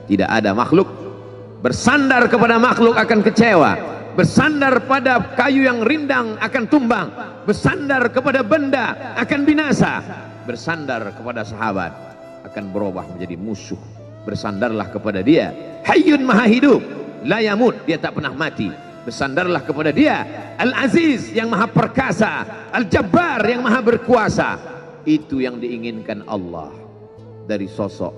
Tidak ada makhluk bersandar kepada makhluk akan kecewa, bersandar pada kayu yang rindang akan tumbang, bersandar kepada benda akan binasa, bersandar kepada sahabat akan berubah menjadi musuh. Bersandarlah kepada dia, hayyun maha hidup, la yamut, dia tak pernah mati. Bersandarlah kepada dia, Al-Aziz yang maha perkasa, Al-Jabbar yang maha berkuasa. Itu yang diinginkan Allah dari sosok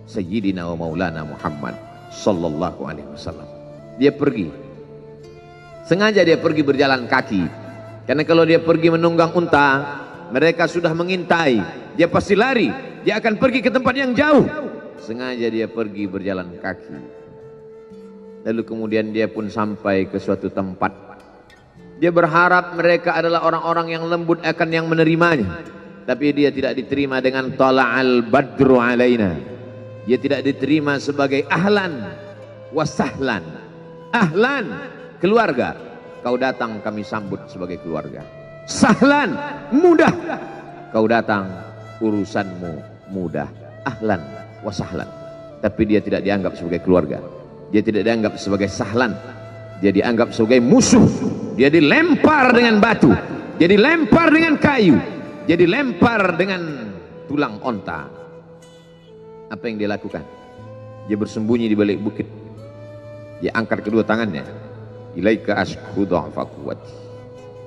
Sayyidina wa Maulana Muhammad sallallahu alaihi wasallam. Dia pergi, sengaja dia pergi berjalan kaki, karena kalau dia pergi menunggang unta, mereka sudah mengintai, dia pasti lari, dia akan pergi ke tempat yang jauh. Sengaja dia pergi berjalan kaki. Lalu kemudian dia pun sampai ke suatu tempat. Dia berharap mereka adalah orang-orang yang lembut akan yang menerimanya. Tapi dia tidak diterima dengan tala'al badru alaina. Dia tidak diterima sebagai ahlan wasahlan. Ahlan, keluarga, kau datang kami sambut sebagai keluarga. Sahlan, mudah, kau datang urusanmu mudah. Ahlan wasahlan. Tapi dia tidak dianggap sebagai keluarga. Dia tidak dianggap sebagai sahlan. Dia dianggap sebagai musuh. Dia dilempar dengan batu, dia dilempar dengan kayu, dia dilempar dengan tulang onta. Apa yang dia lakukan? Dia bersembunyi di balik bukit. Dia angkat kedua tangannya. Ilaika ashku dha'fa quwwati.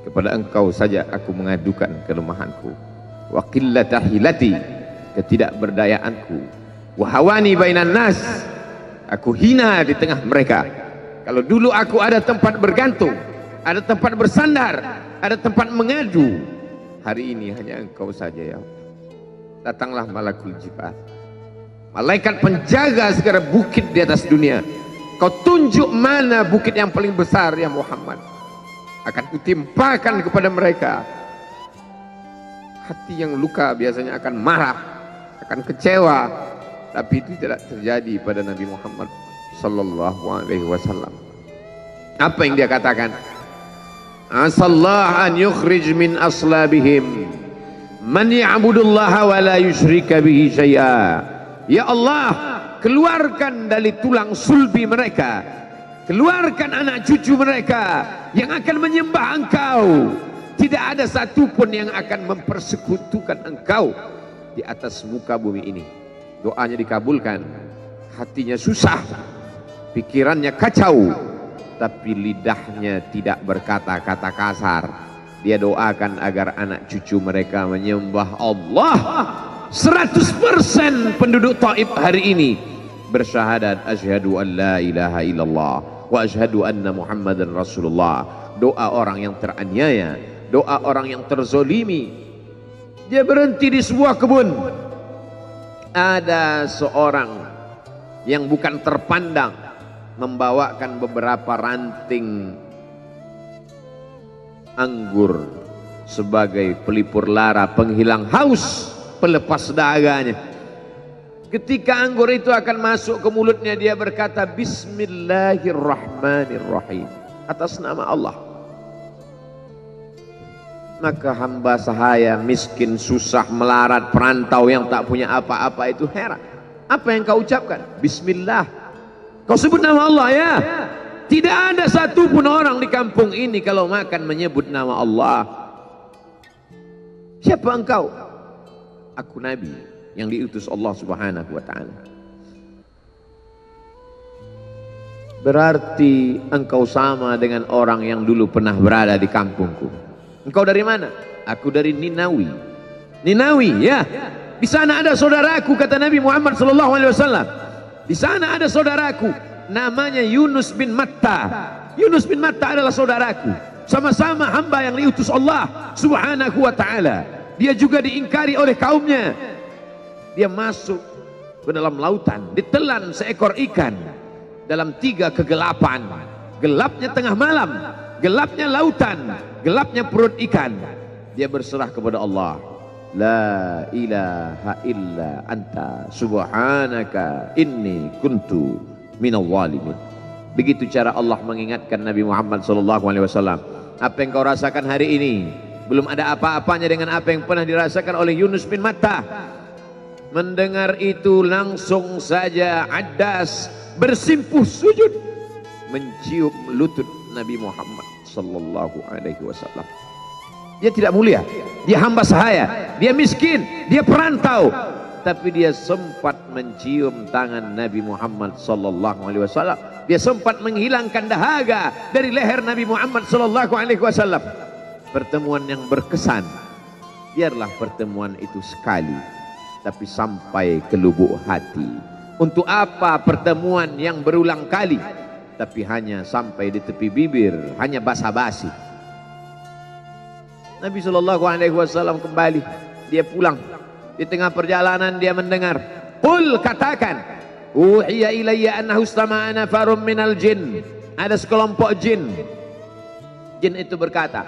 Kepada engkau saja aku mengadukan kelemahanku. Wa qillata hilati, ketidakberdayaanku. Wa hawani bainan nas, aku hina di tengah mereka. Kalau dulu aku ada tempat bergantung, ada tempat bersandar, ada tempat mengadu, hari ini hanya engkau saja ya Allah. Datanglah malakul jibal, malaikat penjaga segala bukit di atas dunia. Kau tunjuk mana bukit yang paling besar ya Muhammad, akan kutimpakan kepada mereka. Hati yang luka biasanya akan marah, akan kecewa, tapi itu tidak terjadi pada Nabi Muhammad sallallahu alaihi wasallam. Apa yang dia katakan? Asallah an yukhrij min aslabihim man ya'budullaha wa la yusyrika bihi syai'a. Ya Allah, keluarkan dari tulang sulbi mereka, keluarkan anak cucu mereka yang akan menyembah engkau. Tidak ada satupun yang akan mempersekutukan engkau di atas muka bumi ini. Doanya dikabulkan, hatinya susah, pikirannya kacau, tapi lidahnya tidak berkata-kata kasar. Dia doakan agar anak cucu mereka menyembah Allah. 100% penduduk Taif hari ini bersyahadat asyhadu an la ilaha illallah wa asyhadu anna Muhammadan Rasulullah. Doa orang yang teraniaya, doa orang yang terzolimi. Dia berhenti di sebuah kebun. Ada seorang yang bukan terpandang membawakan beberapa ranting anggur sebagai pelipur lara, penghilang haus, pelepas dahaganya. Ketika anggur itu akan masuk ke mulutnya, dia berkata Bismillahirrahmanirrahim, atas nama Allah. Maka hamba sahaya miskin, susah, melarat, perantau yang tak punya apa-apa itu heran. Apa yang kau ucapkan? Bismillah. Kau sebut nama Allah ya. Tidak ada satupun orang di kampung ini kalau makan menyebut nama Allah. Siapa engkau? Aku Nabi yang diutus Allah Subhanahu wa ta'ala. Berarti engkau sama dengan orang yang dulu pernah berada di kampungku. Engkau dari mana? Aku dari Ninawi. Ninawi ya. Di sana ada saudaraku, kata Nabi Muhammad sallallahu alaihi wasallam. Di sana ada saudaraku namanya Yunus bin Matta. Yunus bin Matta adalah saudaraku. Sama-sama hamba yang diutus Allah Subhanahu wa ta'ala. Dia juga diingkari oleh kaumnya. Dia masuk ke dalam lautan, ditelan seekor ikan dalam 3 kegelapan. Gelapnya tengah malam, gelapnya lautan, gelapnya perut ikan. Dia berserah kepada Allah. La ilaha illa anta subhanaka inni kuntu minal zalimin. Begitu cara Allah mengingatkan Nabi Muhammad SAW. Apa yang kau rasakan hari ini belum ada apa-apanya dengan apa yang pernah dirasakan oleh Yunus bin Matta. mendengar itu langsung saja Addas bersimpuh sujud mencium lutut Nabi Muhammad sallallahu alaihi wasallam. Dia tidak mulia, dia hamba sahaya, dia miskin, dia perantau, tapi dia sempat mencium tangan Nabi Muhammad sallallahu alaihi wasallam. Dia sempat menghilangkan dahaga dari leher Nabi Muhammad sallallahu alaihi wasallam. Pertemuan yang berkesan. Biarlah pertemuan itu sekali, tapi sampai ke lubuk hati. Untuk apa pertemuan yang berulang kali, tapi hanya sampai di tepi bibir, hanya basa-basi. Nabi sallallahu alaihi wasallam kembali, dia pulang. Di tengah perjalanan dia mendengar, "Qul," katakan, "Uhiya ilayya annahu istama'a nafarun minal jin." Ada sekelompok jin. Jin itu berkata,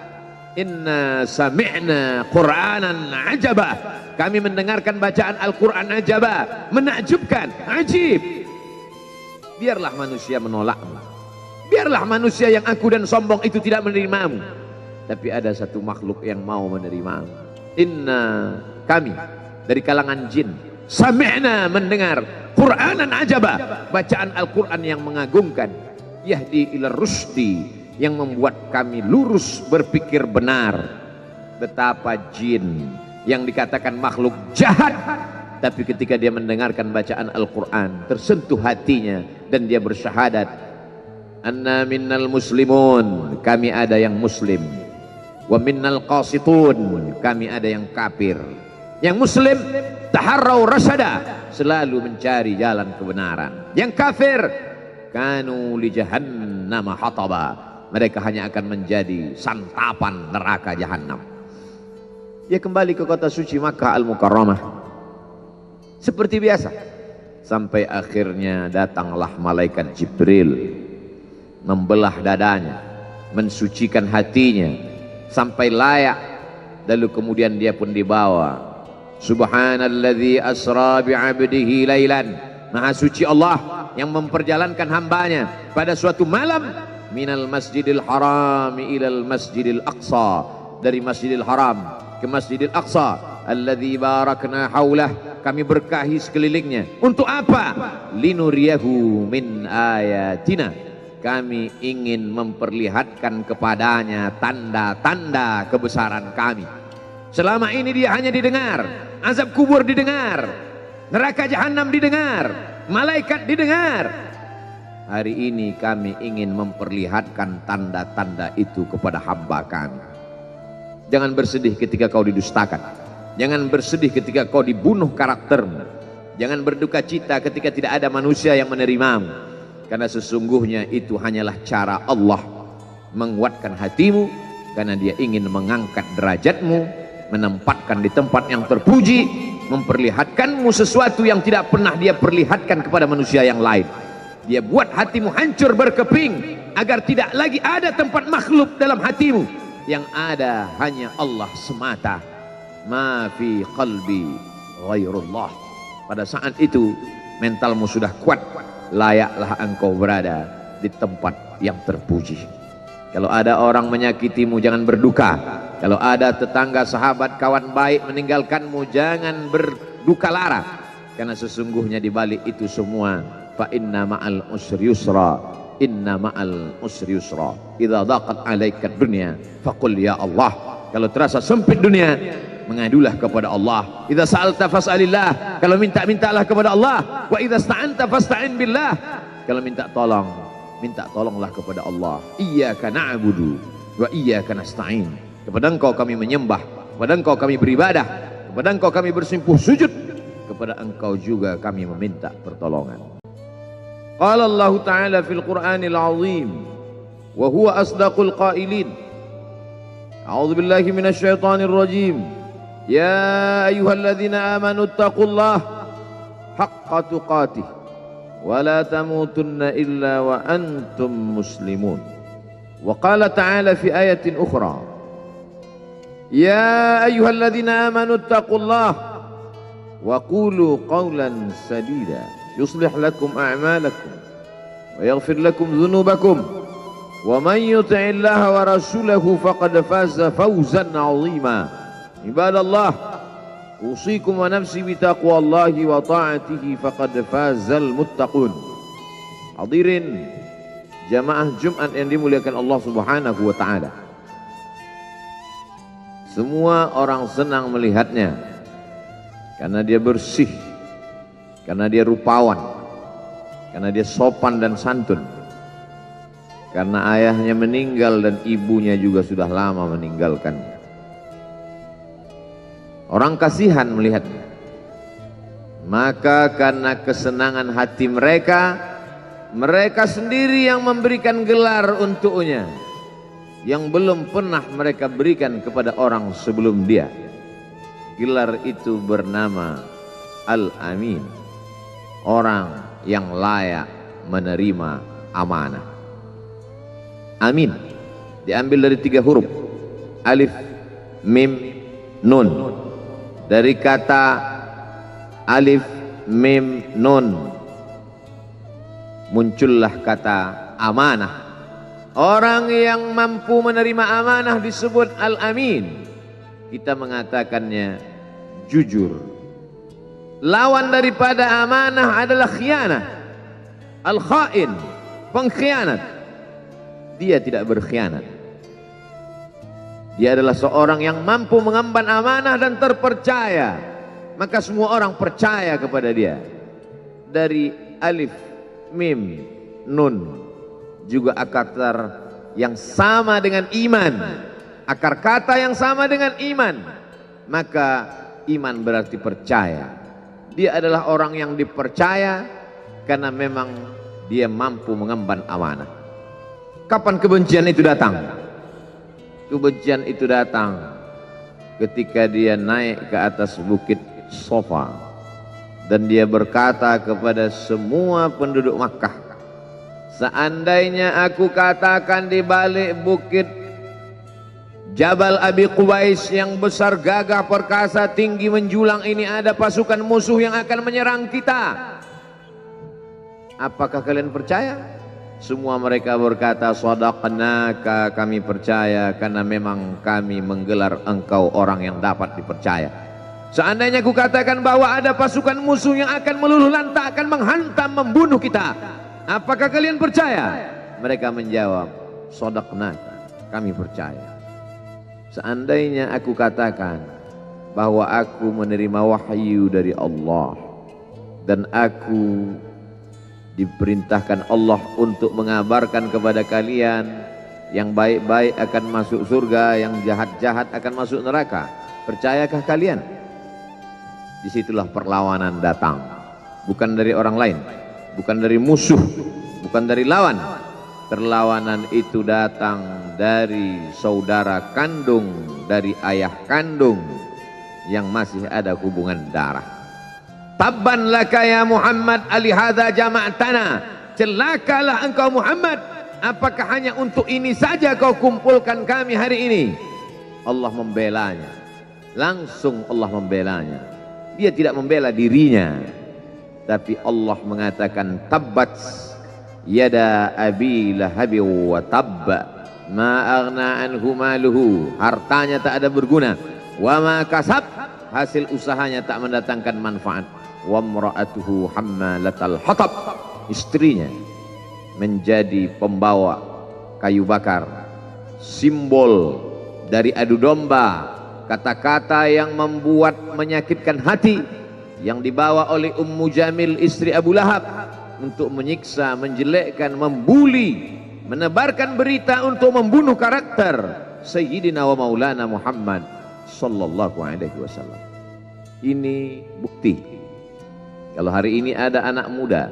"Inna sami'na Qur'anan ajaba." Kami mendengarkan bacaan Al-Quran ajaba, menakjubkan, ajib. Biarlah manusia menolakmu. Biarlah manusia yang aku dan sombong itu tidak menerimamu. Tapi ada satu makhluk yang mau menerimamu. Inna, kami dari kalangan jin, sami'na, mendengar Qur'anan ajaba, bacaan Al-Quran yang mengagumkan, yahdi ila rusdi, yang membuat kami lurus berpikir benar. Betapa jin yang dikatakan makhluk jahat, tapi ketika dia mendengarkan bacaan Al-Quran tersentuh hatinya dan dia bersyahadat, anna minnal muslimun, kami ada yang muslim, wa minnal qasitun, kami ada yang kafir. Yang muslim taharrau rasyada, selalu mencari jalan kebenaran. Yang kafir kanu li jahannam hataba, mereka hanya akan menjadi santapan neraka jahanam. Dia kembali ke kota suci Makkah Al-Mukarramah seperti biasa, sampai akhirnya datanglah malaikat Jibril membelah dadanya, mensucikan hatinya sampai layak, lalu kemudian dia pun dibawa. Subhanalladzi asra bi'abdihi lailan, maha suci Allah yang memperjalankan hambanya pada suatu malam, minal masjidil haram ilal masjidil aqsa, dari masjidil haram ke masjidil aqsa, alladzi barakna haulah, kami berkahi sekelilingnya. Untuk apa? Linuriyahu min ayatina, kami ingin memperlihatkan kepadanya tanda-tanda kebesaran kami. Selama ini dia hanya didengar, azab kubur didengar, neraka jahanam didengar, malaikat didengar. Hari ini kami ingin memperlihatkan tanda-tanda itu kepada hamba kami. Jangan bersedih ketika kau didustakan, jangan bersedih ketika kau dibunuh karaktermu, jangan berduka cita ketika tidak ada manusia yang menerimamu, karena sesungguhnya itu hanyalah cara Allah menguatkan hatimu, karena dia ingin mengangkat derajatmu, menempatkan di tempat yang terpuji, memperlihatkanmu sesuatu yang tidak pernah dia perlihatkan kepada manusia yang lain. Dia buat hatimu hancur berkeping agar tidak lagi ada tempat makhluk dalam hatimu, yang ada hanya Allah semata. Ma fi qalbi ghairullah. Pada saat itu mentalmu sudah kuat, layaklah engkau berada di tempat yang terpuji. Kalau ada orang menyakitimu, jangan berduka. Kalau ada tetangga, sahabat, kawan baik meninggalkanmu, jangan berduka lara, karena sesungguhnya di balik itu semua, fa inna ma'al usri yusra, inna ma'al usri yusra, idza daqat 'alaika dunya faqul ya Allah. Kalau terasa sempit dunia, mengadulah kepada Allah. Idza sa'alta fas'alillah, kalau minta-mintalah kepada Allah. Wa idza sta'anta fasta'in billah, kalau minta tolong, minta tolonglah kepada Allah. Iyyaka na'budu wa iyyaka nasta'in, kepada engkau kami menyembah, kepada engkau kami beribadah, kepada engkau kami bersimpuh sujud, kepada engkau juga kami meminta pertolongan. Qala Allah Ta'ala fil Qur'anil Azim wa huwa asdaqul qailin. A'udzu billahi minasy syaithanir rajim. Ya ayyuhalladzina amanu taqullaha haqqa tuqatih wa la tamutunna illa wa antum muslimun. Wa qala ta'ala fi ayatin ukhra, ya ayyuhalladzina amanu taqullaha wa qulu qawlan sadida yuslih lakum a'malakum wa yaghfir lakum dhunubakum wa man yuti'illaha wa rasulahu faqad faza fawzan 'azima. Ibadallah, usikum wa nafsi bitaqwallahi wa ta'atihi faqad fazal muttaqun. Hadirin jamaah Jumat yang dimuliakan Allah Subhanahu wa taala. Semua orang senang melihatnya karena dia bersih, karena dia rupawan, karena dia sopan dan santun. Karena ayahnya meninggal dan ibunya juga sudah lama meninggalkannya. Orang kasihan melihatnya. Maka karena kesenangan hati mereka, mereka sendiri yang memberikan gelar untuknya yang belum pernah mereka berikan kepada orang sebelum dia. Gelar itu bernama Al-Amin, orang yang layak menerima amanah. Amin diambil dari 3 huruf, alif, mim, nun. Dari kata alif, mim, nun muncullah kata amanah. Orang yang mampu menerima amanah disebut Al-Amin. Kita mengatakannya jujur. Lawan daripada amanah adalah khianah. Al-khain, pengkhianat. Dia tidak berkhianat. Dia adalah seorang yang mampu mengemban amanah dan terpercaya. Maka semua orang percaya kepada dia. Dari alif, mim, nun, juga akar yang sama dengan iman. Akar kata yang sama dengan iman. Maka iman berarti percaya. Dia adalah orang yang dipercaya karena memang dia mampu mengemban amanah. Kapan kebencian itu datang? Kebencian itu datang ketika dia naik ke atas bukit Sofa dan dia berkata kepada semua penduduk Makkah, seandainya aku katakan di balik bukit Jabal Abi Qubais yang besar, gagah, perkasa, tinggi, menjulang ini ada pasukan musuh yang akan menyerang kita, apakah kalian percaya? Semua mereka berkata, shadaqnaka, kami percaya karena memang kami menggelar engkau orang yang dapat dipercaya. Seandainya aku katakan bahwa ada pasukan musuh yang akan meluluh lantakkan, menghantam, membunuh kita, apakah kalian percaya? Mereka menjawab, shadaqnaka, kami percaya. Seandainya aku katakan bahwa aku menerima wahyu dari Allah dan aku diperintahkan Allah untuk mengabarkan kepada kalian yang baik-baik akan masuk surga, yang jahat-jahat akan masuk neraka, percayakah kalian? Disitulah perlawanan datang, bukan dari orang lain, bukan dari musuh, bukan dari lawan. Perlawanan itu datang dari saudara kandung, dari ayah kandung yang masih ada hubungan darah. Tabban laka ya Muhammad alihadza jama'tana, celakalah engkau Muhammad, apakah hanya untuk ini saja kau kumpulkan kami hari ini? Allah membelanya, langsung Allah membelanya. Dia tidak membela dirinya, tapi Allah mengatakan tabbat yada abi lahabi wa tabba ma aghna anhu maluhu, hartanya tak ada berguna, wa ma kasab, hasil usahanya tak mendatangkan manfaat, wa mra'atuhu hammalatal hatab, istrinya menjadi pembawa kayu bakar, simbol dari adu domba, kata-kata yang membuat menyakitkan hati yang dibawa oleh Ummu Jamil istri Abu Lahab untuk menyiksa, menjelekkan, membuli, menebarkan berita untuk membunuh karakter Sayyidina wa Maulana Muhammad sallallahu alaihi wasallam. Ini bukti kalau hari ini ada anak muda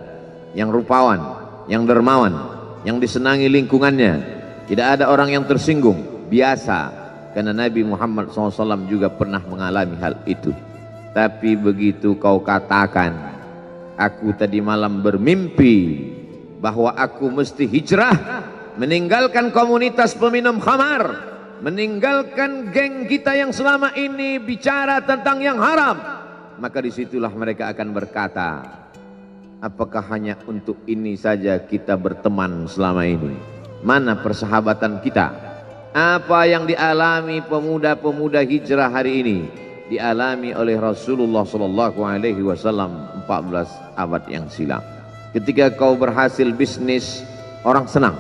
yang rupawan, yang dermawan, yang disenangi lingkungannya, tidak ada orang yang tersinggung, biasa, karena Nabi Muhammad SAW juga pernah mengalami hal itu. Tapi begitu kau katakan, aku tadi malam bermimpi bahwa aku mesti hijrah, meninggalkan komunitas peminum khamar, meninggalkan geng kita yang selama ini bicara tentang yang haram, maka disitulah mereka akan berkata, apakah hanya untuk ini saja kita berteman selama ini? Mana persahabatan kita? Apa yang dialami pemuda-pemuda hijrah hari ini? dialami oleh Rasulullah Sallallahu Alaihi Wasallam 14 abad yang silam. Ketika kau berhasil bisnis, orang senang.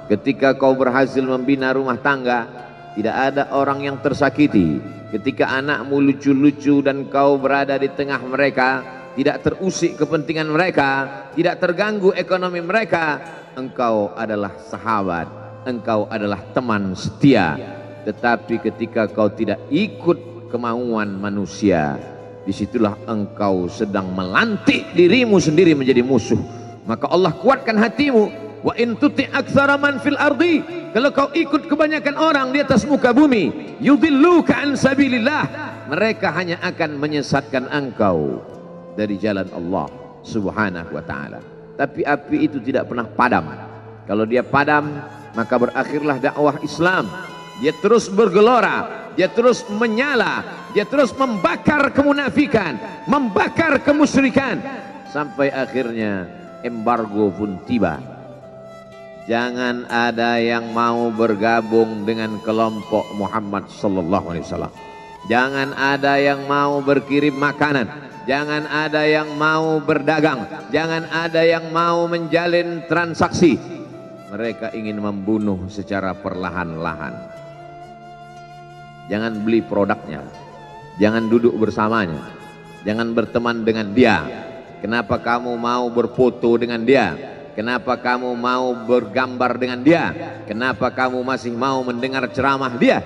Ketika kau berhasil membina rumah tangga, tidak ada orang yang tersakiti. Ketika anakmu lucu-lucu dan kau berada di tengah mereka, tidak terusik kepentingan mereka, tidak terganggu ekonomi mereka, engkau adalah sahabat, engkau adalah teman setia. Tetapi ketika kau tidak ikut kemauan manusia, disitulah engkau sedang melantik dirimu sendiri menjadi musuh. Maka Allah kuatkan hatimu. Wa in tuti' aktsara man fil ardi, kalau kau ikut kebanyakan orang di atas muka bumi, yudilluka an sabilillah, mereka hanya akan menyesatkan engkau dari jalan Allah Subhanahu wa taala. Tapi api itu tidak pernah padam. Kalau dia padam, maka berakhirlah dakwah Islam. Dia terus bergelora, dia terus menyala, dia terus membakar kemunafikan, membakar kemusyrikan, sampai akhirnya embargo pun tiba. Jangan ada yang mau bergabung dengan kelompok Muhammad sallallahu alaihi wasallam. Jangan ada yang mau berkirim makanan. Jangan ada yang mau berdagang. Jangan ada yang mau menjalin transaksi. Mereka ingin membunuh secara perlahan-lahan. Jangan beli produknya. Jangan duduk bersamanya. Jangan berteman dengan dia. Kenapa kamu mau berfoto dengan dia? Kenapa kamu mau bergambar dengan dia? Kenapa kamu masih mau mendengar ceramah dia?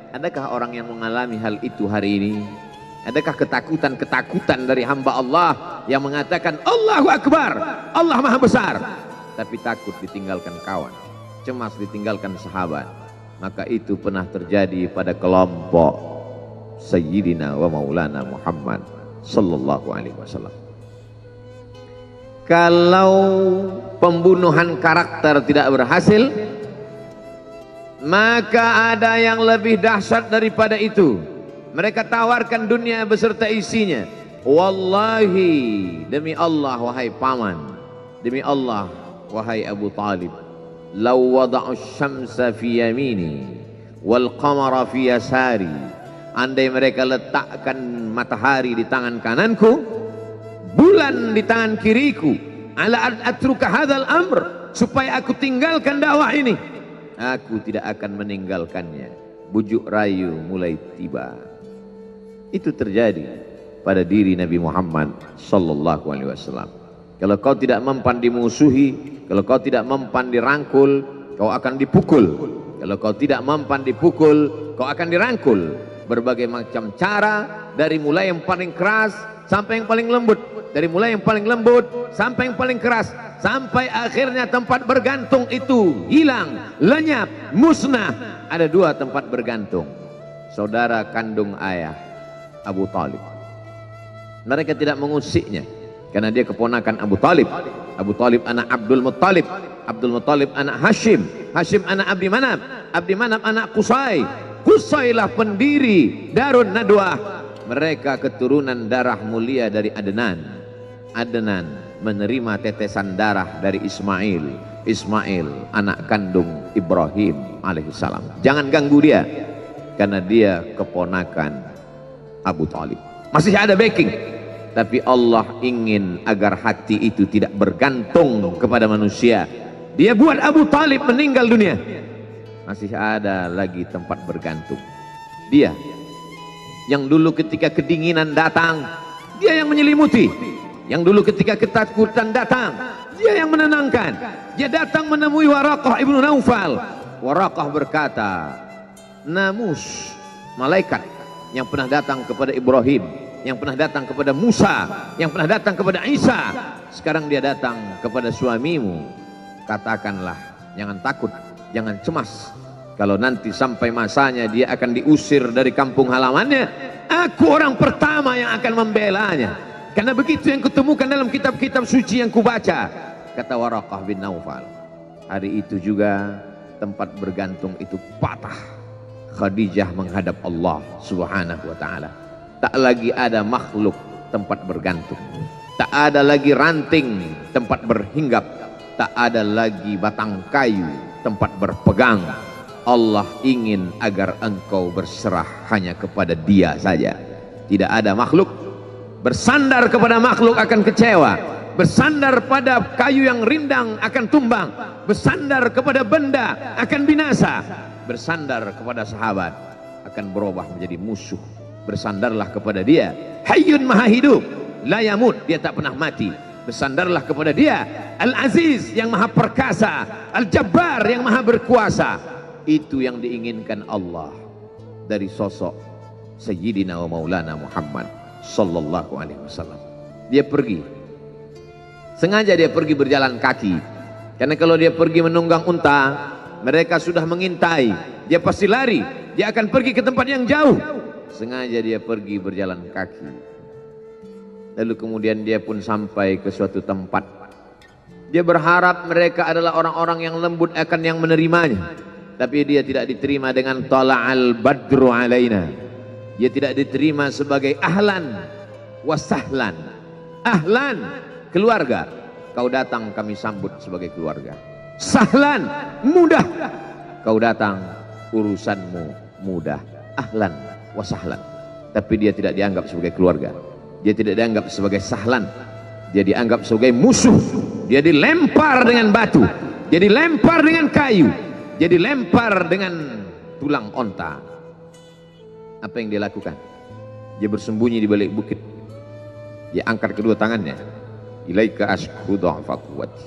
Adakah orang yang mengalami hal itu hari ini? Adakah ketakutan-ketakutan dari hamba Allah yang mengatakan Allahu Akbar, Allah Maha Besar, tapi takut ditinggalkan kawan, cemas ditinggalkan sahabat? Maka itu pernah terjadi pada kelompok Sayyidina wa Maulana Muhammad sallallahu alaihi wasallam. Kalau pembunuhan karakter tidak berhasil, maka ada yang lebih dahsyat daripada itu. Mereka tawarkan dunia beserta isinya. Wallahi, demi Allah wahai paman, demi Allah wahai Abu Talib, law wada'u syamsa fi yamini wal qamara fi yasari, andai mereka letakkan matahari di tangan kananku, bulan di tangan kiriku, ala atruka hadzal amr, supaya aku tinggalkan dakwah ini, aku tidak akan meninggalkannya. Bujuk rayu mulai tiba. Itu terjadi pada diri Nabi Muhammad sallallahu alaihi wasallam. Kalau kau tidak mempan dimusuhi, kalau kau tidak mempan dirangkul, kau akan dipukul. Kalau kau tidak mempan dipukul, kau akan dirangkul. Berbagai macam cara, dari mulai yang paling keras sampai yang paling lembut, dari mulai yang paling lembut sampai yang paling keras, sampai akhirnya tempat bergantung itu hilang, lenyap, musnah. Ada dua tempat bergantung, saudara kandung ayah Abu Talib. Mereka tidak mengusiknya karena dia keponakan Abu Talib. Abu Talib anak Abdul Muttalib, Abdul Muttalib anak Hashim, Hashim anak Abdi Manaf, Abdi Manaf anak Qusay, Qusaylah pendiri Darun Nadwah. Mereka keturunan darah mulia dari Adnan. Adnan menerima tetesan darah dari Ismail. Ismail anak kandung Ibrahim alaihissalam. Jangan ganggu dia karena dia keponakan Abu Talib. Masih ada backing, tapi Allah ingin agar hati itu tidak bergantung kepada manusia. Dia buat Abu Talib meninggal dunia, masih ada lagi tempat bergantung. Dia yang dulu ketika kedinginan datang, dia yang menyelimuti. Yang dulu ketika ketakutan datang, dia yang menenangkan. Dia datang menemui Waraqah ibnu Naufal. Waraqah berkata, Namus, malaikat yang pernah datang kepada Ibrahim, yang pernah datang kepada Musa, yang pernah datang kepada Isa, sekarang dia datang kepada suamimu. Katakanlah, jangan takut, jangan cemas. Kalau nanti sampai masanya dia akan diusir dari kampung halamannya, aku orang pertama yang akan membelanya. Karena begitu yang kutemukan dalam kitab-kitab suci yang kubaca, kata Waraqah bin Naufal. Hari itu juga tempat bergantung itu patah. Khadijah menghadap Allah Subhanahu wa ta'ala. Tak lagi ada makhluk tempat bergantung, tak ada lagi ranting tempat berhinggap, tak ada lagi batang kayu tempat berpegang. Allah ingin agar engkau berserah hanya kepada Dia saja. tidak ada makhluk. Bersandar kepada makhluk akan kecewa, bersandar pada kayu yang rindang akan tumbang, bersandar kepada benda akan binasa, bersandar kepada sahabat akan berubah menjadi musuh. Bersandarlah kepada dia, Hayyun Maha Hidup, la yamut, dia tak pernah mati. Bersandarlah kepada dia, Al-Aziz yang Maha Perkasa, Al-Jabbar yang Maha Berkuasa. Itu yang diinginkan Allah dari sosok Sayyidina wa Maulana Muhammad sallallahu alaihi wasallam. Dia pergi, sengaja dia pergi berjalan kaki, karena kalau dia pergi menunggang unta, mereka sudah mengintai, dia pasti lari, dia akan pergi ke tempat yang jauh. Sengaja dia pergi berjalan kaki. Lalu kemudian dia pun sampai ke suatu tempat. Dia berharap mereka adalah orang-orang yang lembut akan yang menerimanya, tapi dia tidak diterima dengan tala'al badru alaina. Dia tidak diterima sebagai ahlan wasahlan. Ahlan, keluarga, kau datang kami sambut sebagai keluarga. Sahlan, mudah, kau datang urusanmu mudah. Ahlan wasahlan. Tapi dia tidak dianggap sebagai keluarga, dia tidak dianggap sebagai sahlan, dia dianggap sebagai musuh. Dia dilempar dengan batu, dia dilempar dengan kayu, dia dilempar dengan tulang onta. Apa yang dia lakukan? Dia bersembunyi di balik bukit. Dia angkat kedua tangannya. Ilaika ashku dha'fa quwwati.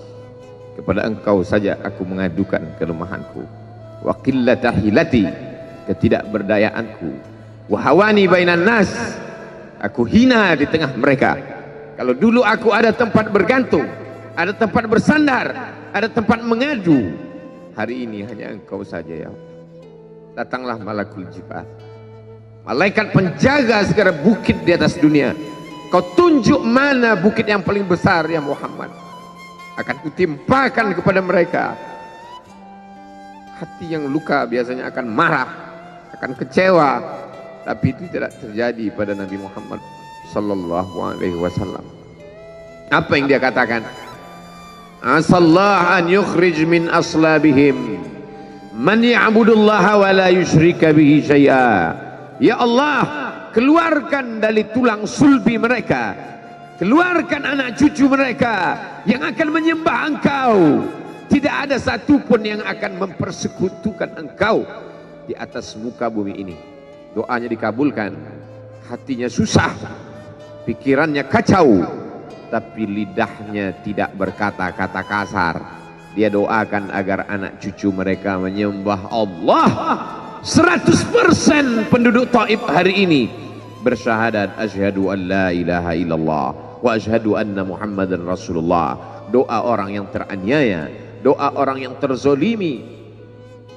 Kepada engkau saja aku mengadukan kelemahanku. Wa qillata hilati, ketidakberdayaanku. Wa hawani bainan nas, aku hina di tengah mereka. Kalau dulu aku ada tempat bergantung, ada tempat bersandar, ada tempat mengadu, hari ini hanya engkau saja ya Allah. Datanglah malakul jibal, malaikat penjaga segala bukit di atas dunia. Kau tunjuk mana bukit yang paling besar ya Muhammad, akan kutimpakan kepada mereka. Hati yang luka biasanya akan marah, akan kecewa, tapi itu tidak terjadi pada Nabi Muhammad sallallahu alaihi wasallam. Apa yang dia katakan? Asallah an yukhrij min aslabihim man ya'budullaha wa la yusyrika bihi syai'a. Ya Allah, keluarkan dari tulang sulbi mereka, keluarkan anak cucu mereka yang akan menyembah engkau. Tidak ada satupun yang akan mempersekutukan engkau di atas muka bumi ini. Doanya dikabulkan, hatinya susah, pikirannya kacau, tapi lidahnya tidak berkata-kata kasar. Dia doakan agar anak cucu mereka menyembah Allah. 100% penduduk Taif hari ini bersyahadat asyhadu an la ilaha illallah wa asyhadu anna Muhammadan Rasulullah. Doa orang yang teraniaya, doa orang yang terzolimi.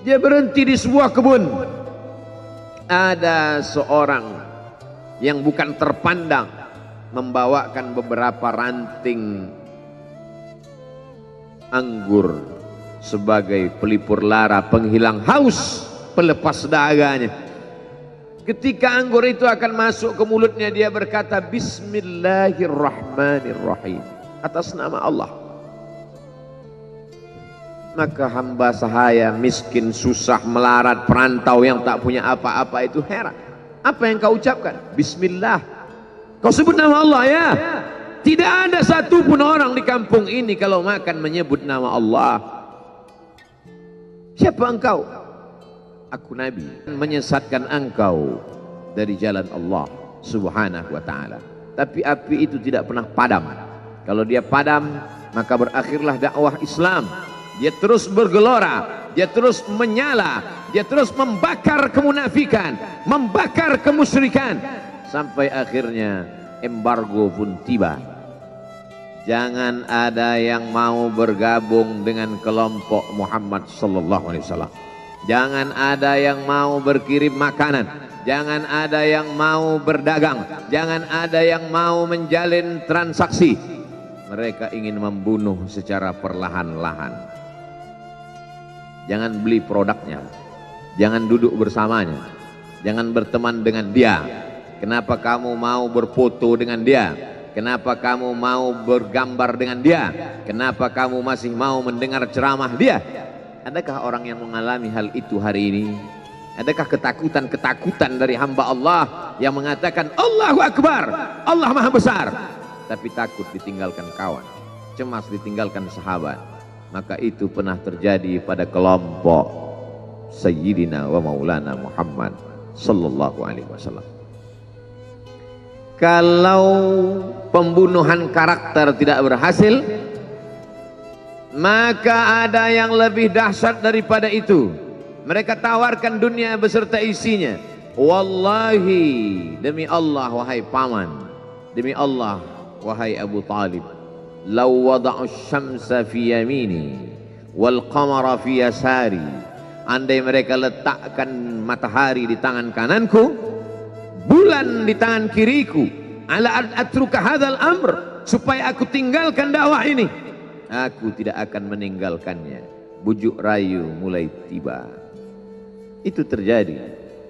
Dia berhenti di sebuah kebun. Ada seorang yang bukan terpandang membawakan beberapa ranting anggur sebagai pelipur lara, penghilang haus, pelepas daganya. Ketika anggur itu akan masuk ke mulutnya, dia berkata Bismillahirrahmanirrahim, atas nama Allah. Maka hamba sahaya miskin, susah, melarat, perantau yang tak punya apa-apa itu heran. Apa yang kau ucapkan? Bismillah. Kau sebut nama Allah ya. Tidak ada satupun orang di kampung ini kalau makan menyebut nama Allah. Siapa engkau? Aku Nabi, menyesatkan engkau dari jalan Allah subhanahu wa ta'ala. Tapi api itu tidak pernah padam. Kalau dia padam, maka berakhirlah dakwah Islam. Dia terus bergelora, dia terus menyala, dia terus membakar kemunafikan, membakar kemusyrikan, sampai akhirnya embargo pun tiba. Jangan ada yang mau bergabung dengan kelompok Muhammad sallallahu alaihi wasallam. Jangan ada yang mau berkirim makanan, jangan ada yang mau berdagang, jangan ada yang mau menjalin transaksi. Mereka ingin membunuh secara perlahan-lahan. Jangan beli produknya, jangan duduk bersamanya, jangan berteman dengan dia. Kenapa kamu mau berfoto dengan dia? Kenapa kamu mau bergambar dengan dia? Kenapa kamu masih mau mendengar ceramah dia? Adakah orang yang mengalami hal itu hari ini? Adakah ketakutan-ketakutan dari hamba Allah yang mengatakan Allahu Akbar, Allah Maha Besar, tapi takut ditinggalkan kawan, cemas ditinggalkan sahabat? Maka itu pernah terjadi pada kelompok Sayyidina wa Maulana Muhammad sallallahu alaihi wasallam. Kalau pembunuhan karakter tidak berhasil, maka ada yang lebih dahsyat daripada itu. Mereka tawarkan dunia beserta isinya. Wallahi, demi Allah wahai paman, demi Allah wahai Abu Talib, law wada'u syamsa fi yamini wal qamara fi yasari, andai mereka letakkan matahari di tangan kananku, bulan di tangan kiriku, ala an atruka hadzal amr, supaya aku tinggalkan dakwah ini, aku tidak akan meninggalkannya. Bujuk rayu mulai tiba. Itu terjadi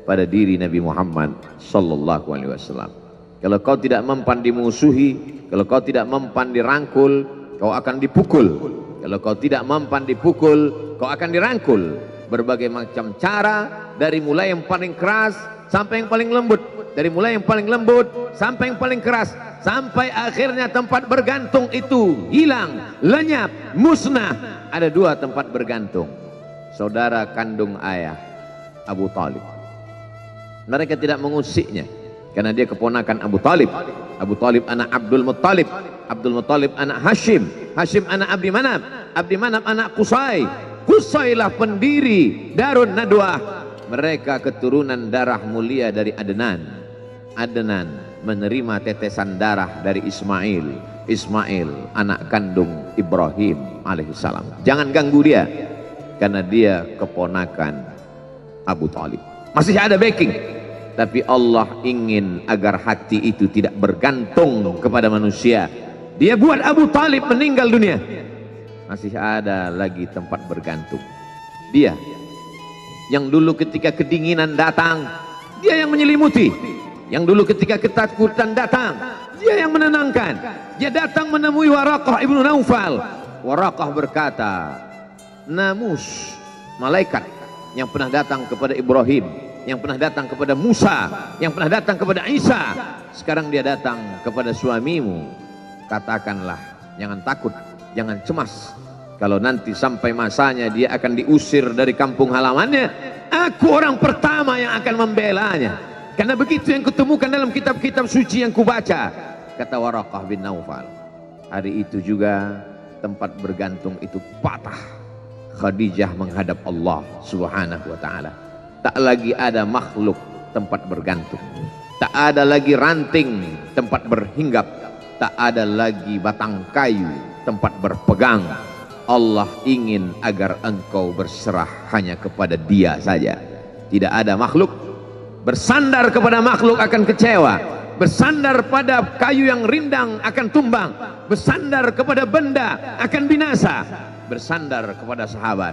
pada diri Nabi Muhammad sallallahu alaihi wasallam. Kalau kau tidak mempan dimusuhi, kalau kau tidak mempan dirangkul, kau akan dipukul. Kalau kau tidak mempan dipukul, kau akan dirangkul. Berbagai macam cara, dari mulai yang paling keras sampai yang paling lembut, dari mulai yang paling lembut sampai yang paling keras, sampai akhirnya tempat bergantung itu hilang, lenyap, musnah. Ada dua tempat bergantung, saudara kandung ayah Abu Talib. Mereka tidak mengusiknya karena dia keponakan Abu Talib. Abu Talib anak Abdul Muttalib, Abdul Muttalib anak Hashim, Hashim anak Abdi Manaf, Abdi Manaf anak Qusay, Qusaylah pendiri Darun Nadwah. Mereka keturunan darah mulia dari Adnan. Adnan menerima tetesan darah dari Ismail. Ismail anak kandung Ibrahim alaihissalam. Jangan ganggu dia karena dia keponakan Abu Talib. Masih ada backing, tapi Allah ingin agar hati itu tidak bergantung kepada manusia. Dia buat Abu Talib meninggal dunia, masih ada lagi tempat bergantung. Dia yang dulu ketika kedinginan datang, dia yang menyelimuti. Yang dulu ketika ketakutan datang, dia yang menenangkan. Dia datang menemui Waraqah ibnu Naufal. Waraqah berkata, namus, malaikat yang pernah datang kepada Ibrahim, yang pernah datang kepada Musa, yang pernah datang kepada Isa, sekarang dia datang kepada suamimu. Katakanlah, jangan takut, jangan cemas. Kalau nanti sampai masanya dia akan diusir dari kampung halamannya, aku orang pertama yang akan membelanya. Karena begitu yang kutemukan dalam kitab-kitab suci yang kubaca, kata Waraqah bin Naufal. Hari itu juga tempat bergantung itu patah. Khadijah menghadap Allah subhanahu wa ta'ala. Tak lagi ada makhluk tempat bergantung, tak ada lagi ranting tempat berhinggap, tak ada lagi batang kayu tempat berpegang. Allah ingin agar engkau berserah hanya kepada Dia saja. Tidak ada makhluk. Bersandar kepada makhluk akan kecewa, bersandar pada kayu yang rindang akan tumbang, bersandar kepada benda akan binasa, bersandar kepada sahabat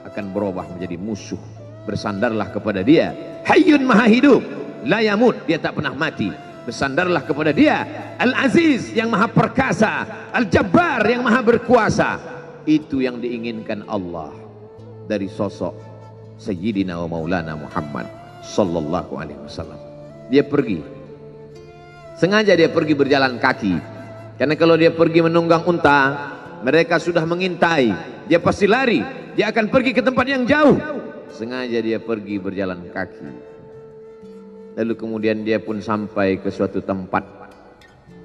akan berubah menjadi musuh. Bersandarlah kepada Dia, Hayyun Maha Hidup, la yamut, Dia tak pernah mati. Bersandarlah kepada Dia, Al-Aziz yang Maha Perkasa, Al-Jabbar yang Maha Berkuasa. Itu yang diinginkan Allah dari sosok Sayyidina wa Maulana Muhammad sallallahu alaihi wasallam. Dia pergi, sengaja dia pergi berjalan kaki, karena kalau dia pergi menunggang unta, mereka sudah mengintai, dia pasti lari, dia akan pergi ke tempat yang jauh. Sengaja dia pergi berjalan kaki. Lalu kemudian dia pun sampai ke suatu tempat.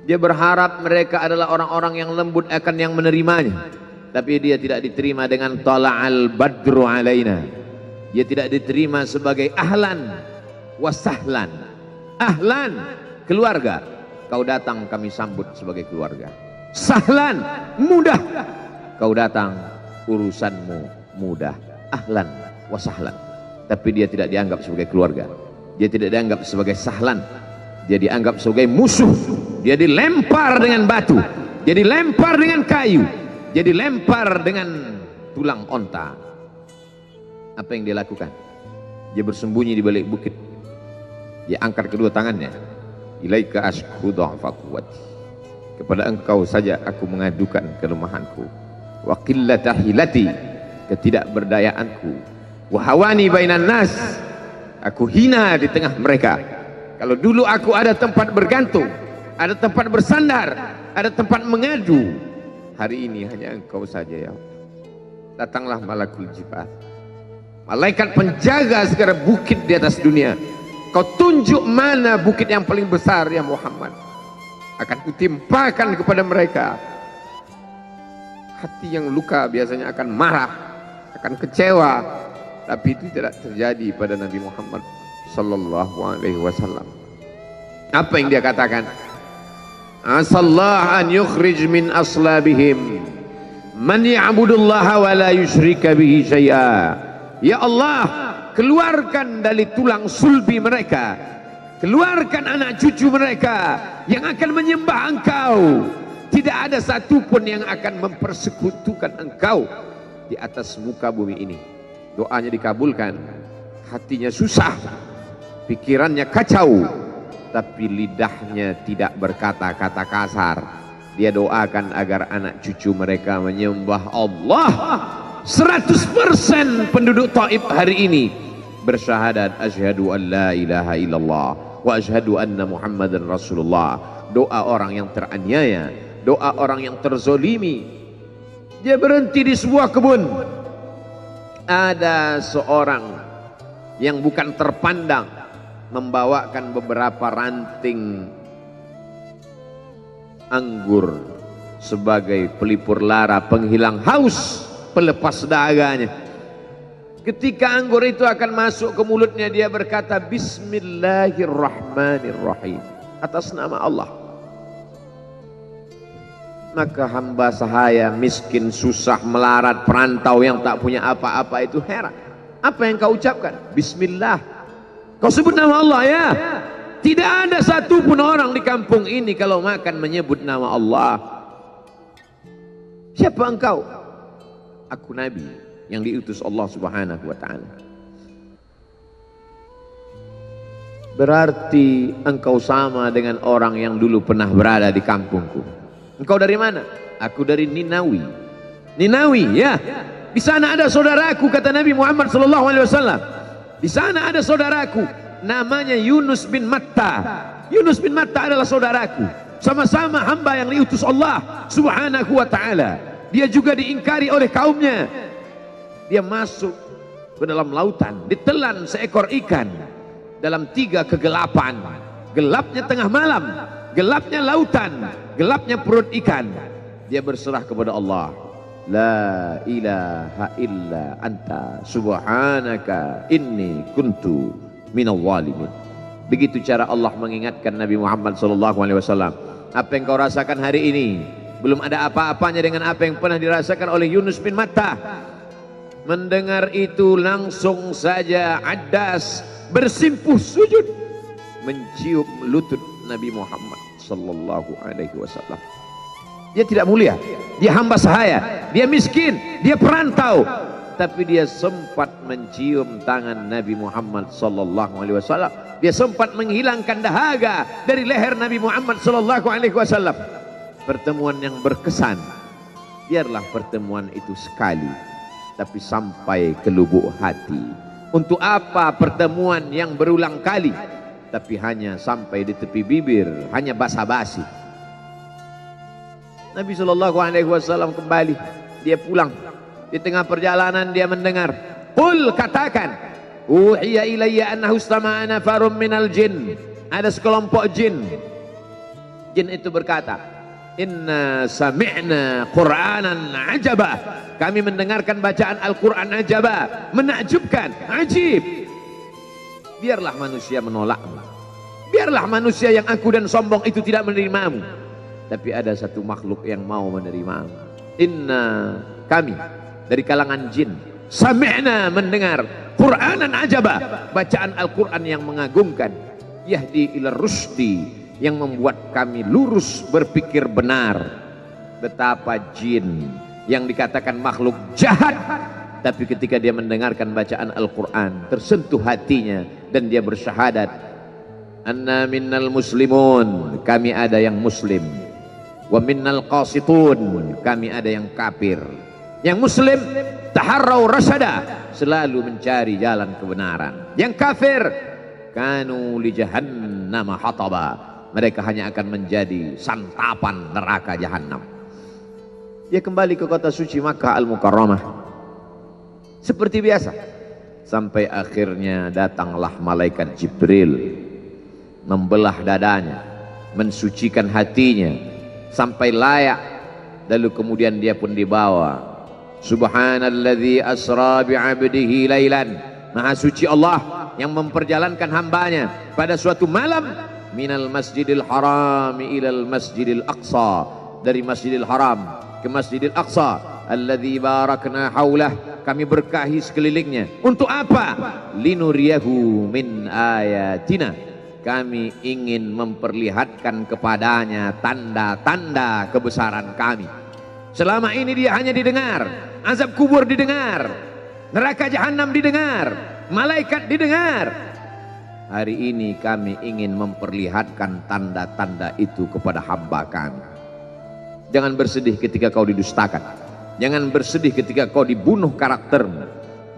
Dia berharap mereka adalah orang-orang yang lembut akan yang menerimanya, tapi dia tidak diterima dengan tala'al badru alaina. Dia tidak diterima sebagai ahlan wasahlan. Ahlan, keluarga, kau datang kami sambut sebagai keluarga. Sahlan, mudah, kau datang urusanmu mudah. Ahlan wasahlan. Tapi dia tidak dianggap sebagai keluarga, dia tidak dianggap sebagai sahlan, dia dianggap sebagai musuh. Dia dilempar dengan batu, dia dilempar dengan kayu, dia dilempar dengan tulang onta. Apa yang dia lakukan? Dia bersembunyi di balik bukit. Dia angkat kedua tangannya. Ilaika ashku dha'fa quwwati. Kepada engkau saja aku mengadukan kelemahanku. Wa qillata hilati, ketidakberdayaanku. Wa hawani bainan nas, Aku hina di tengah mereka. Kalau dulu aku ada tempat bergantung, ada tempat bersandar, ada tempat mengadu, hari ini hanya engkau saja ya Allah. Datanglah malakul jibal, malaikat penjaga segala bukit di atas dunia. Kau tunjuk mana bukit yang paling besar ya Muhammad, akan kutimpakan kepada mereka. Hati yang luka biasanya akan marah, akan kecewa, tapi itu tidak terjadi pada Nabi Muhammad sallallahu alaihi wasallam. Apa yang dia katakan? Asallah an yukhrij min aslabihim man ya'budullaha wa la yusyrika bihi syai'a. Ya Allah, keluarkan dari tulang sulbi mereka, keluarkan anak cucu mereka yang akan menyembah Engkau. Tidak ada satupun yang akan mempersekutukan Engkau di atas muka bumi ini. Doanya dikabulkan, hatinya susah, pikirannya kacau, tapi lidahnya tidak berkata-kata kasar. Dia doakan agar anak cucu mereka menyembah Allah. 100% penduduk Taif hari ini bersyahadat asyhadu an la ilaha illallah wa asyhadu anna Muhammadan Rasulullah. Doa orang yang teraniaya, doa orang yang terzolimi. Dia berhenti di sebuah kebun. Ada seorang yang bukan terpandang membawakan beberapa ranting anggur sebagai pelipur lara, penghilang haus, pelepas dahaganya. Ketika anggur itu akan masuk ke mulutnya, dia berkata Bismillahirrahmanirrahim, atas nama Allah. Maka hamba sahaya miskin, susah, melarat, perantau yang tak punya apa-apa itu heran. Apa yang kau ucapkan? Bismillah. Kau sebut nama Allah ya. Tidak ada satupun orang di kampung ini kalau makan menyebut nama Allah. Siapa engkau? Aku Nabi yang diutus Allah Subhanahu wa ta'ala. Berarti engkau sama dengan orang yang dulu pernah berada di kampungku. Engkau dari mana? Aku dari Ninawi. Ninawi ya. Di sana ada saudaraku, kata Nabi Muhammad sallallahu alaihi wasallam. Di sana ada saudaraku namanya Yunus bin Matta. Yunus bin Matta adalah saudaraku. Sama-sama hamba yang diutus Allah Subhanahu wa ta'ala. Dia juga diingkari oleh kaumnya. Dia masuk ke dalam lautan, ditelan seekor ikan dalam 3 kegelapan. Gelapnya tengah malam, gelapnya lautan, gelapnya perut ikan. Dia berserah kepada Allah. La ilaha illa anta subhanaka inni kuntu minal zalimin. Begitu cara Allah mengingatkan Nabi Muhammad SAW. Apa yang kau rasakan hari ini belum ada apa-apanya dengan apa yang pernah dirasakan oleh Yunus bin Matta. Mendengar itu langsung saja Addas bersimpuh sujud mencium lutut Nabi Muhammad sallallahu alaihi wasallam. Dia tidak mulia, dia hamba sahaya, dia miskin, dia perantau, tapi dia sempat mencium tangan Nabi Muhammad sallallahu alaihi wasallam. Dia sempat menghilangkan dahaga dari leher Nabi Muhammad sallallahu alaihi wasallam. Pertemuan yang berkesan. Biarlah pertemuan itu sekali, tapi sampai ke lubuk hati. Untuk apa pertemuan yang berulang kali tapi hanya sampai di tepi bibir, hanya basa-basi? Nabi SAW kembali, dia pulang. Di tengah perjalanan dia mendengar, qul, katakan, uhiya ilayya annahu istama'a nafarum minal jin. Ada sekelompok jin. Jin itu berkata, inna sami'na qur'anan ajaba. Kami mendengarkan bacaan Al-Quran ajaba, menakjubkan, ajib. Biarlah manusia menolakmu, biarlah manusia yang aku dan sombong itu tidak menerimamu, tapi ada satu makhluk yang mau menerimamu. Inna, kami dari kalangan jin, sami'na, mendengar, Qur'anan ajaba, bacaan Al-Quran yang mengagumkan, yahdi ila rusdi, yang membuat kami lurus berpikir benar. Betapa jin yang dikatakan makhluk jahat, tapi ketika dia mendengarkan bacaan Al-Quran tersentuh hatinya dan dia bersyahadat, anna minnal muslimun, kami ada yang muslim, wa minnal qasitun, kami ada yang kafir. Yang muslim taharrau rasyada, selalu mencari jalan kebenaran. Yang kafir kanu li jahannam hataba, mereka hanya akan menjadi santapan neraka jahanam. Dia kembali ke kota suci Makkah Al-Mukarramah seperti biasa, sampai akhirnya datanglah malaikat Jibril membelah dadanya, mensucikan hatinya sampai layak. Lalu kemudian dia pun dibawa. Subhanalladzi asra bi'abdihi lailan, maha suci Allah yang memperjalankan hambanya pada suatu malam, minal masjidil haram ilal masjidil aqsa, dari masjidil haram ke masjidil aqsa, alladzi barakna haulah, kami berkahi sekelilingnya. Untuk apa? Linuriyahu min ayatina, kami ingin memperlihatkan kepadanya tanda-tanda kebesaran kami. Selama ini dia hanya didengar, azab kubur didengar, neraka jahanam didengar, malaikat didengar. Hari ini kami ingin memperlihatkan tanda-tanda itu kepada hamba kami. Jangan bersedih ketika kau didustakan, jangan bersedih ketika kau dibunuh karaktermu,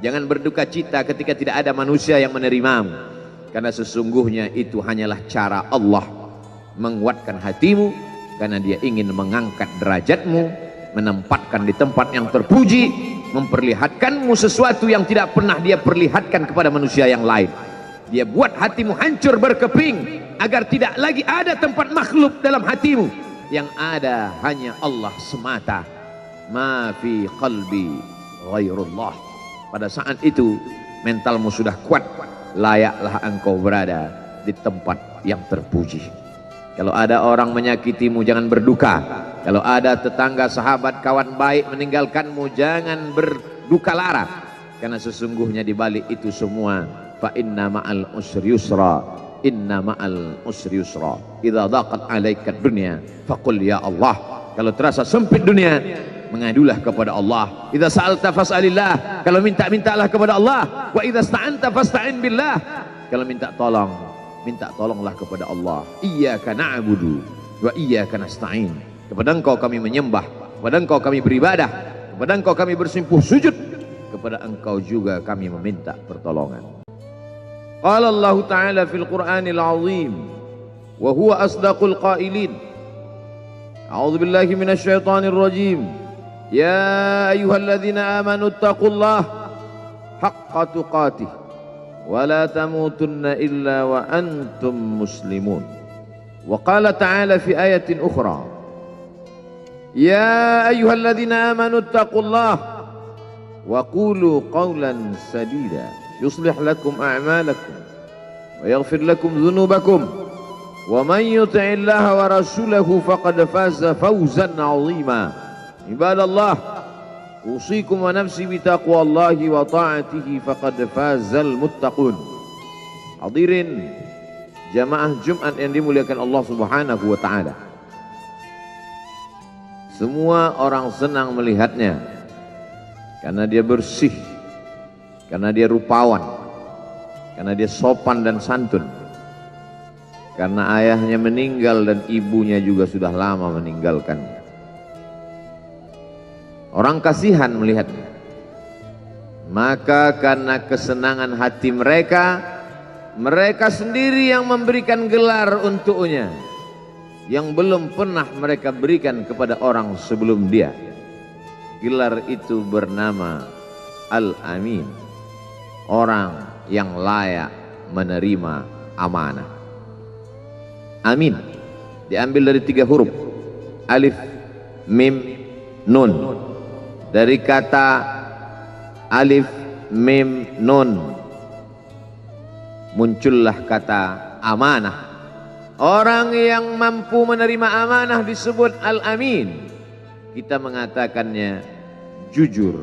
jangan berduka cita ketika tidak ada manusia yang menerimamu, karena sesungguhnya itu hanyalah cara Allah menguatkan hatimu, karena dia ingin mengangkat derajatmu, menempatkan di tempat yang terpuji, memperlihatkanmu sesuatu yang tidak pernah dia perlihatkan kepada manusia yang lain. Dia buat hatimu hancur berkeping agar tidak lagi ada tempat makhluk dalam hatimu, yang ada hanya Allah semata. Ma fi qalbi ghairullah. Pada saat itu mentalmu sudah kuat, layaklah engkau berada di tempat yang terpuji. Kalau ada orang menyakitimu, jangan berduka. Kalau ada tetangga, sahabat, kawan baik meninggalkanmu, jangan berduka lara, karena sesungguhnya di balik itu semua, fa inna ma'al usri yusra, inna ma'al usri yusra, idza daqat 'alaika dunya faqul ya Allah. Kalau terasa sempit dunia, mengadulah kepada Allah. Idza sa'alta fas'alillah, kalau minta-mintalah kepada Allah. Wa idza sta'anta fasta'in billah, kalau minta tolong, minta tolonglah kepada Allah. Iyyaka na'budu wa iyyaka nasta'in, kepada engkau kami menyembah, kepada engkau kami beribadah, kepada engkau kami bersimpuh sujud, kepada engkau juga kami meminta pertolongan. Qala Allah Ta'ala fil Qur'anil Azim wa huwa asdaqul qailin. A'udzu billahi minasy syaithanir rajim. Ya ayyuhalladzina amanu taqullaha haqqa tuqatih wa la tamutunna illa wa antum muslimun. Wa qala ta'ala fi ayatin ukhra, ya ayyuhalladzina amanu taqullaha wa qulu qawlan sadida yuslih lakum a'malakum wa yaghfir lakum dhunubakum wa man yuti'illaha wa rasulahu faqad faza fawzan 'azima. Ibadallah, usikum wa nafsi bitaqwallahi wa ta'atihi faqad fazal muttaqun. Hadirin jamaah Jumat yang dimuliakan Allah Subhanahu wa taala, semua orang senang melihatnya karena dia bersih, karena dia rupawan, karena dia sopan dan santun, karena ayahnya meninggal dan ibunya juga sudah lama meninggalkannya. Orang kasihan melihatnya, maka karena kesenangan hati mereka, mereka sendiri yang memberikan gelar untuknya yang belum pernah mereka berikan kepada orang sebelum dia. Gelar itu bernama Al-Amin, orang yang layak menerima amanah. Amin diambil dari 3 huruf, alif, mim, nun. Dari kata alif, mim, nun muncullah kata amanah. Orang yang mampu menerima amanah disebut Al-Amin. Kita mengatakannya jujur.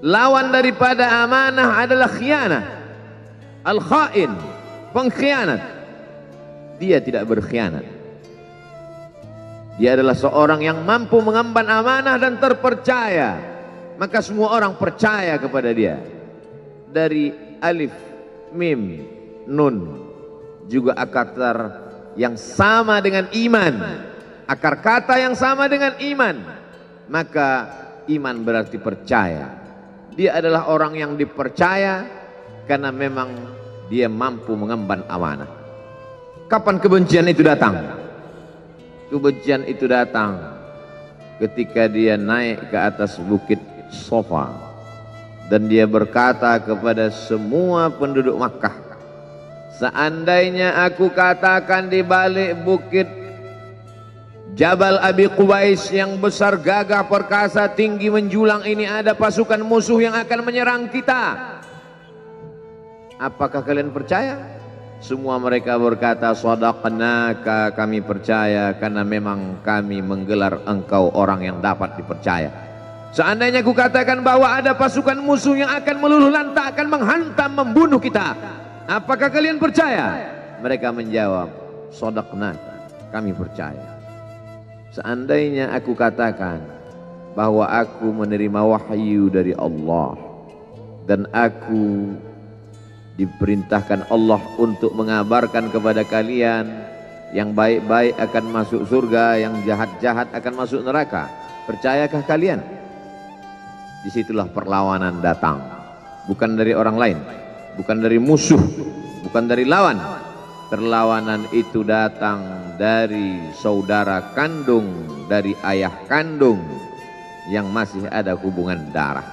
Lawan daripada amanah adalah khianah, al-khain, pengkhianat. Dia tidak berkhianat. Dia adalah seorang yang mampu mengemban amanah dan terpercaya, maka semua orang percaya kepada dia. Dari alif, mim, nun juga akar yang sama dengan iman, akar kata yang sama dengan iman, maka iman berarti percaya. Dia adalah orang yang dipercaya karena memang dia mampu mengemban amanah. Kapan kebencian itu datang? Kebencian itu datang ketika dia naik ke atas bukit Safa dan dia berkata kepada semua penduduk Makkah, seandainya aku katakan di balik bukit Jabal Abi Qubais yang besar, gagah, perkasa, tinggi, menjulang ini ada pasukan musuh yang akan menyerang kita, apakah kalian percaya? Semua mereka berkata, shadaqnaka, kami percaya karena memang kami menggelar engkau orang yang dapat dipercaya. Seandainya aku katakan bahwa ada pasukan musuh yang akan meluluh lantak, akan menghantam, membunuh kita, apakah kalian percaya? Mereka menjawab, shadaqnaka, kami percaya. Seandainya aku katakan bahwa aku menerima wahyu dari Allah dan aku diperintahkan Allah untuk mengabarkan kepada kalian yang baik-baik akan masuk surga, yang jahat-jahat akan masuk neraka, percayakah kalian? Disitulah perlawanan datang, bukan dari orang lain, bukan dari musuh, bukan dari lawan. Perlawanan itu datang dari saudara kandung, dari ayah kandung yang masih ada hubungan darah.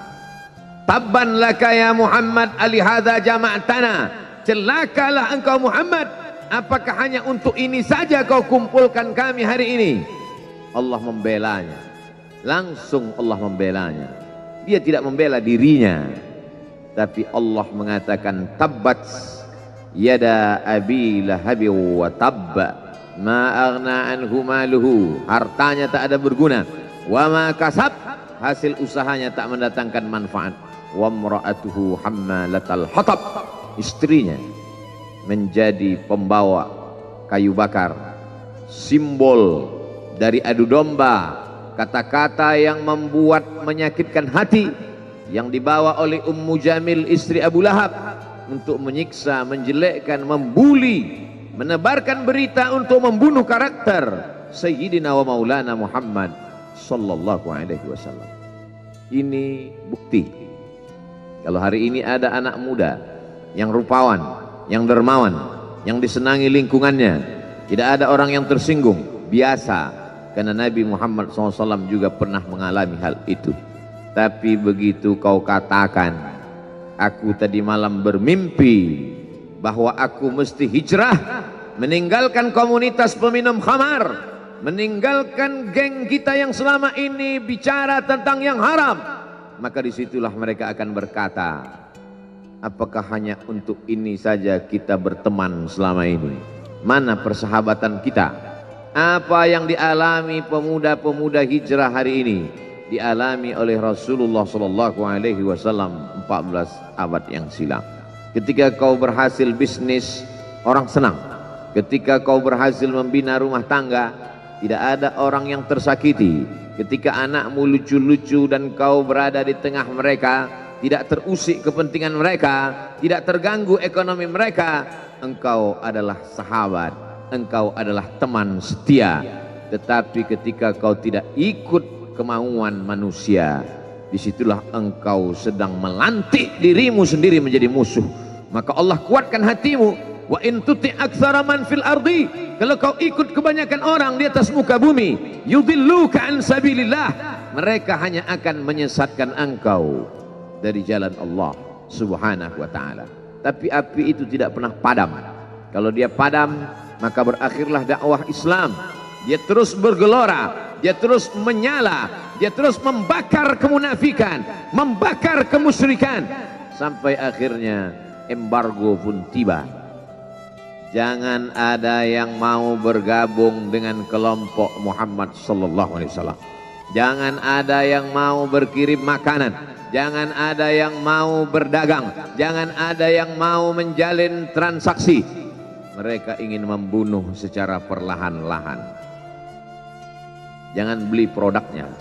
Tabban laka ya Muhammad alihadza jama'tana, celakalah engkau Muhammad, apakah hanya untuk ini saja kau kumpulkan kami hari ini? Allah membelanya, langsung Allah membelanya. Dia tidak membela dirinya, tapi Allah mengatakan, tabbat yada abi lahabi wa tabba ma aghna anhu maluhu, hartanya tak ada berguna, wa ma kasab, hasil usahanya tak mendatangkan manfaat, wa mra'atuhu hammalatal hatab, istrinya menjadi pembawa kayu bakar, simbol dari adu domba, kata-kata yang membuat menyakitkan hati yang dibawa oleh Ummu Jamil istri Abu Lahab untuk menyiksa, menjelekkan, membuli, menebarkan berita untuk membunuh karakter Sayyidina wa Maulana Muhammad sallallahu alaihi wasallam. Ini bukti kalau hari ini ada anak muda yang rupawan, yang dermawan, yang disenangi lingkungannya, tidak ada orang yang tersinggung, biasa, karena Nabi Muhammad SAW juga pernah mengalami hal itu. Tapi begitu kau katakan, aku tadi malam bermimpi bahwa aku mesti hijrah, meninggalkan komunitas peminum khamar, meninggalkan geng kita yang selama ini bicara tentang yang haram, maka disitulah mereka akan berkata, apakah hanya untuk ini saja kita berteman selama ini? Mana persahabatan kita? Apa yang dialami pemuda-pemuda hijrah hari ini dialami oleh Rasulullah sallallahu alaihi wasallam 14 abad yang silam. Ketika kau berhasil bisnis, orang senang. Ketika kau berhasil membina rumah tangga, tidak ada orang yang tersakiti. Ketika anakmu lucu-lucu dan kau berada di tengah mereka, tidak terusik kepentingan mereka, tidak terganggu ekonomi mereka, engkau adalah sahabat, engkau adalah teman setia. Tetapi ketika kau tidak ikut kemauan manusia, disitulah engkau sedang melantik dirimu sendiri menjadi musuh. Maka Allah kuatkan hatimu. Wa in tuti aktsara man fil ardi, kalau kau ikut kebanyakan orang di atas muka bumi, yudilluka an sabilillah, mereka hanya akan menyesatkan engkau dari jalan Allah subhanahu wa ta'ala. Tapi api itu tidak pernah padam. Kalau dia padam, maka berakhirlah dakwah Islam. Dia terus bergelora, dia terus menyala, dia terus membakar kemunafikan, membakar kemusyrikan, sampai akhirnya embargo pun tiba. Jangan ada yang mau bergabung dengan kelompok Muhammad sallallahu alaihi wasallam. Jangan ada yang mau berkirim makanan, jangan ada yang mau berdagang, jangan ada yang mau menjalin transaksi. Mereka ingin membunuh secara perlahan-lahan. Jangan beli produknya,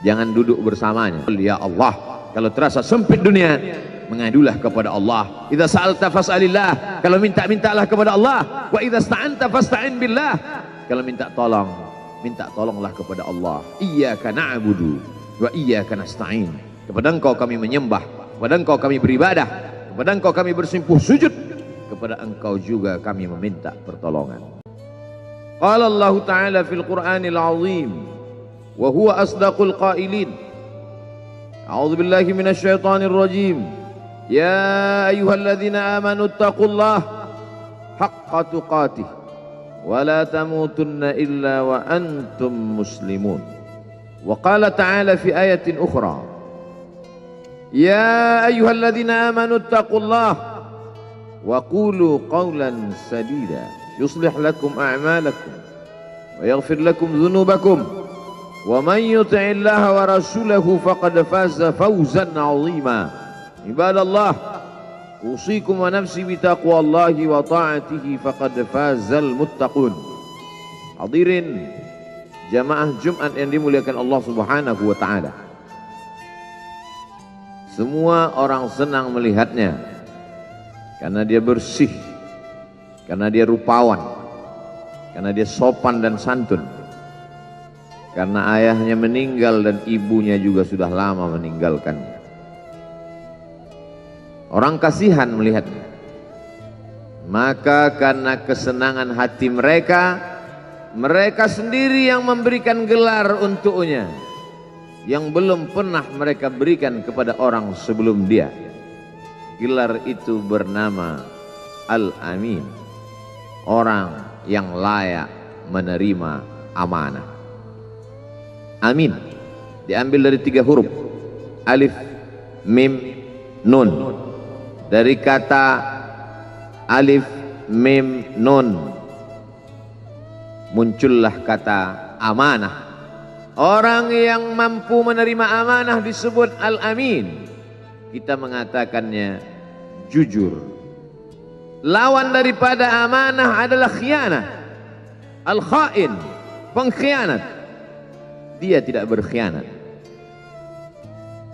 jangan duduk bersamanya. Ya Allah, kalau terasa sempit dunia, mengadulah kepada Allah. Idza sa'alta fas'alillah, kalau minta-mintalah kepada Allah. Wa idza sta'anta fasta'in billah, kalau minta tolong, minta tolonglah kepada Allah. Iyyaka na'budu wa iyyaka nasta'in. Kepada Engkau kami menyembah, kepada Engkau kami beribadah, kepada Engkau kami bersimpuh sujud, kepada Engkau juga kami meminta pertolongan. Qala Allah Ta'ala fil Qur'anil Azim wa huwa asdaqul qailin. A'udzu billahi minasy syaithanir rajim. Ya ayyuhalladzina amanu taqullaha haqqa tuqatih wa la tamutunna illa wa antum muslimun. Wa qala ta'ala fi ayatin ukhra, ya ayyuhalladzina amanu taqullaha wa qulu qawlan sadida yuslih lakum a'malakum wa yaghfir lakum dhunubakum wa man yuti'illaha wa rasulahu faqad faza fawzan 'azima. Ibadallah, usikum wa nafsi bitaqwallahi wa ta'atihi faqad fazal muttaqun. Hadirin jamaah Jumat yang dimuliakan Allah Subhanahu wa taala. Semua orang senang melihatnya karena dia bersih, karena dia rupawan, karena dia sopan dan santun. Karena ayahnya meninggal dan ibunya juga sudah lama meninggalkannya. Orang kasihan melihatnya. Maka karena kesenangan hati mereka, mereka sendiri yang memberikan gelar untuknya yang belum pernah mereka berikan kepada orang sebelum dia. Gelar itu bernama Al-Amin, orang yang layak menerima amanah. Amin diambil dari 3 huruf, alif, mim, nun. Dari kata alif, mim, nun muncullah kata amanah. Orang yang mampu menerima amanah disebut Al-Amin. Kita mengatakannya jujur. Lawan daripada amanah adalah khianah, al-khain, pengkhianat. Dia tidak berkhianat.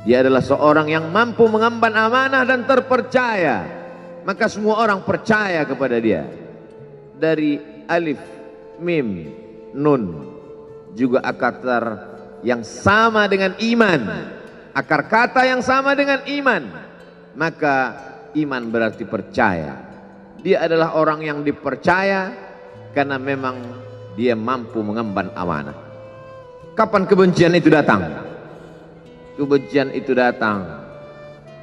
Dia adalah seorang yang mampu mengemban amanah dan terpercaya. Maka semua orang percaya kepada dia. Dari alif, mim, nun, juga akar yang sama dengan iman, akar kata yang sama dengan iman. Maka iman berarti percaya. Dia adalah orang yang dipercaya karena memang dia mampu mengemban amanah. Kapan kebencian itu datang? Kebencian itu datang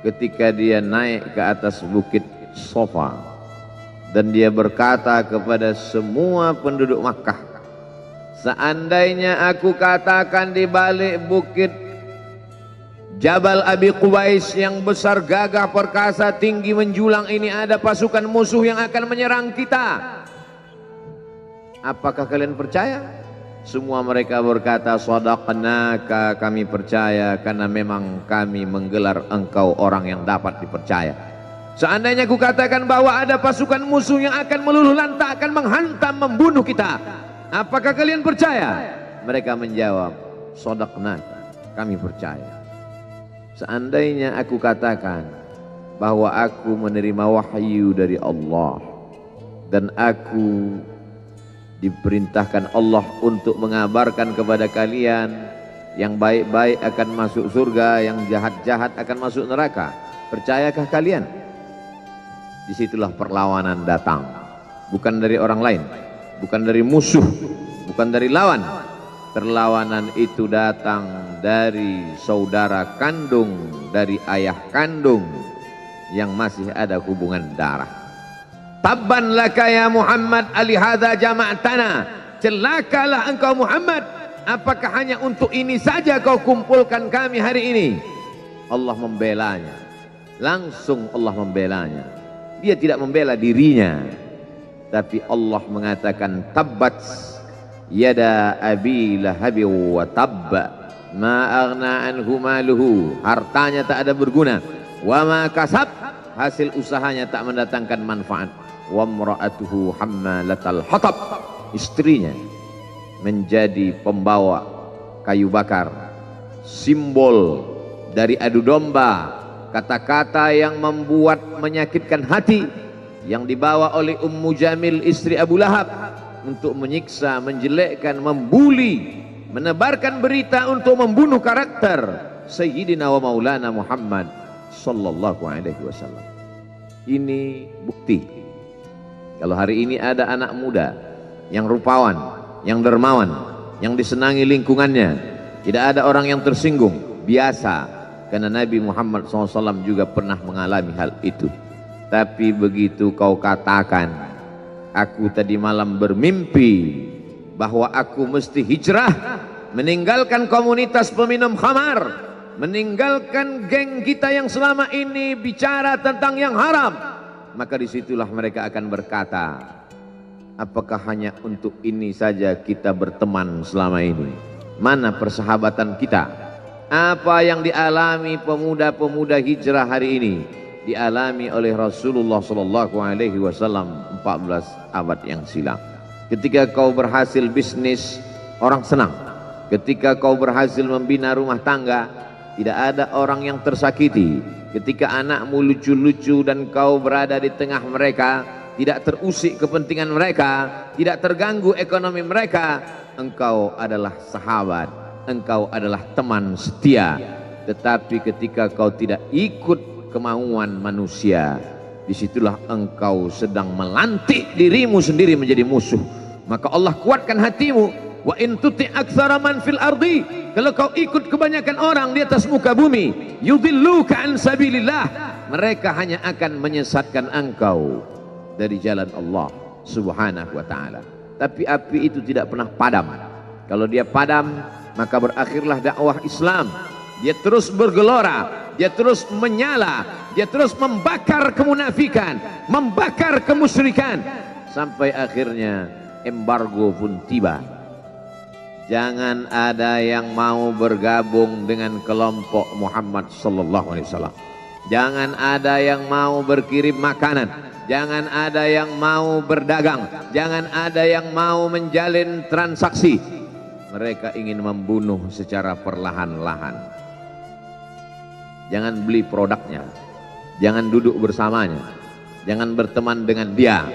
ketika dia naik ke atas bukit Safa dan dia berkata kepada semua penduduk Makkah, seandainya aku katakan di balik bukit Jabal Abi Qubais yang besar, gagah, perkasa, tinggi, menjulang ini ada pasukan musuh yang akan menyerang kita, apakah kalian percaya? Semua mereka berkata, shadaqnaka, kami percaya karena memang kami menggelar engkau orang yang dapat dipercaya. Seandainya aku katakan bahwa ada pasukan musuh yang akan meluluh lantakkan, menghantam, membunuh kita, apakah kalian percaya? Mereka menjawab, shadaqnaka, kami percaya. Seandainya aku katakan bahwa aku menerima wahyu dari Allah dan aku diperintahkan Allah untuk mengabarkan kepada kalian yang baik-baik akan masuk surga, yang jahat-jahat akan masuk neraka, percayakah kalian? Disitulah perlawanan datang, bukan dari orang lain, bukan dari musuh, bukan dari lawan. Perlawanan itu datang dari saudara kandung, dari ayah kandung yang masih ada hubungan darah. Tabban laka ya Muhammad alihadza jama'tana, celakalah engkau Muhammad, apakah hanya untuk ini saja kau kumpulkan kami hari ini? Allah membelanya, langsung Allah membelanya. Dia tidak membela dirinya, tapi Allah mengatakan tabbat yada abi lahabi wa tabba ma aghna anhu maluhu, hartanya tak ada berguna, wa ma kasab, hasil usahanya tak mendatangkan manfaat. Wa mra'atuhu hammalatal hatab, istrinya menjadi pembawa kayu bakar, simbol dari adu domba, kata-kata yang membuat menyakitkan hati yang dibawa oleh Ummu Jamil istri Abu Lahab untuk menyiksa, menjelekkan, membuli menebarkan berita untuk membunuh karakter Sayyidina wa Maulana Muhammad sallallahu alaihi wasallam. Ini bukti kalau hari ini ada anak muda yang rupawan, yang dermawan, yang disenangi lingkungannya, tidak ada orang yang tersinggung, biasa, karena Nabi Muhammad SAW juga pernah mengalami hal itu. Tapi begitu kau katakan, aku tadi malam bermimpi bahwa aku mesti hijrah, meninggalkan komunitas peminum khamar, meninggalkan geng kita yang selama ini bicara tentang yang haram, maka disitulah mereka akan berkata, apakah hanya untuk ini saja kita berteman selama ini? Mana persahabatan kita? Apa yang dialami pemuda-pemuda hijrah hari ini dialami oleh Rasulullah Sallallahu Alaihi Wasallam 14 abad yang silam. Ketika kau berhasil bisnis, orang senang. Ketika kau berhasil membina rumah tangga, tidak ada orang yang tersakiti. Ketika anakmu lucu-lucu dan kau berada di tengah mereka, tidak terusik kepentingan mereka, tidak terganggu ekonomi mereka, engkau adalah sahabat, engkau adalah teman setia. Tetapi ketika kau tidak ikut kemauan manusia, disitulah engkau sedang melantik dirimu sendiri menjadi musuh. Maka Allah kuatkan hatimu. Wa in tuti' aktsara man fil ardi, kalau kau ikut kebanyakan orang di atas muka bumi, yudilluka an sabilillah, mereka hanya akan menyesatkan engkau dari jalan Allah Subhanahu wa taala. Tapi api itu tidak pernah padam. Kalau dia padam, maka berakhirlah dakwah Islam. Dia terus bergelora, dia terus menyala, dia terus membakar kemunafikan, membakar kemusyrikan, sampai akhirnya embargo pun tiba. Jangan ada yang mau bergabung dengan kelompok Muhammad sallallahu alaihi wasallam. Jangan ada yang mau berkirim makanan, jangan ada yang mau berdagang, jangan ada yang mau menjalin transaksi. Mereka ingin membunuh secara perlahan-lahan. Jangan beli produknya, jangan duduk bersamanya, jangan berteman dengan dia.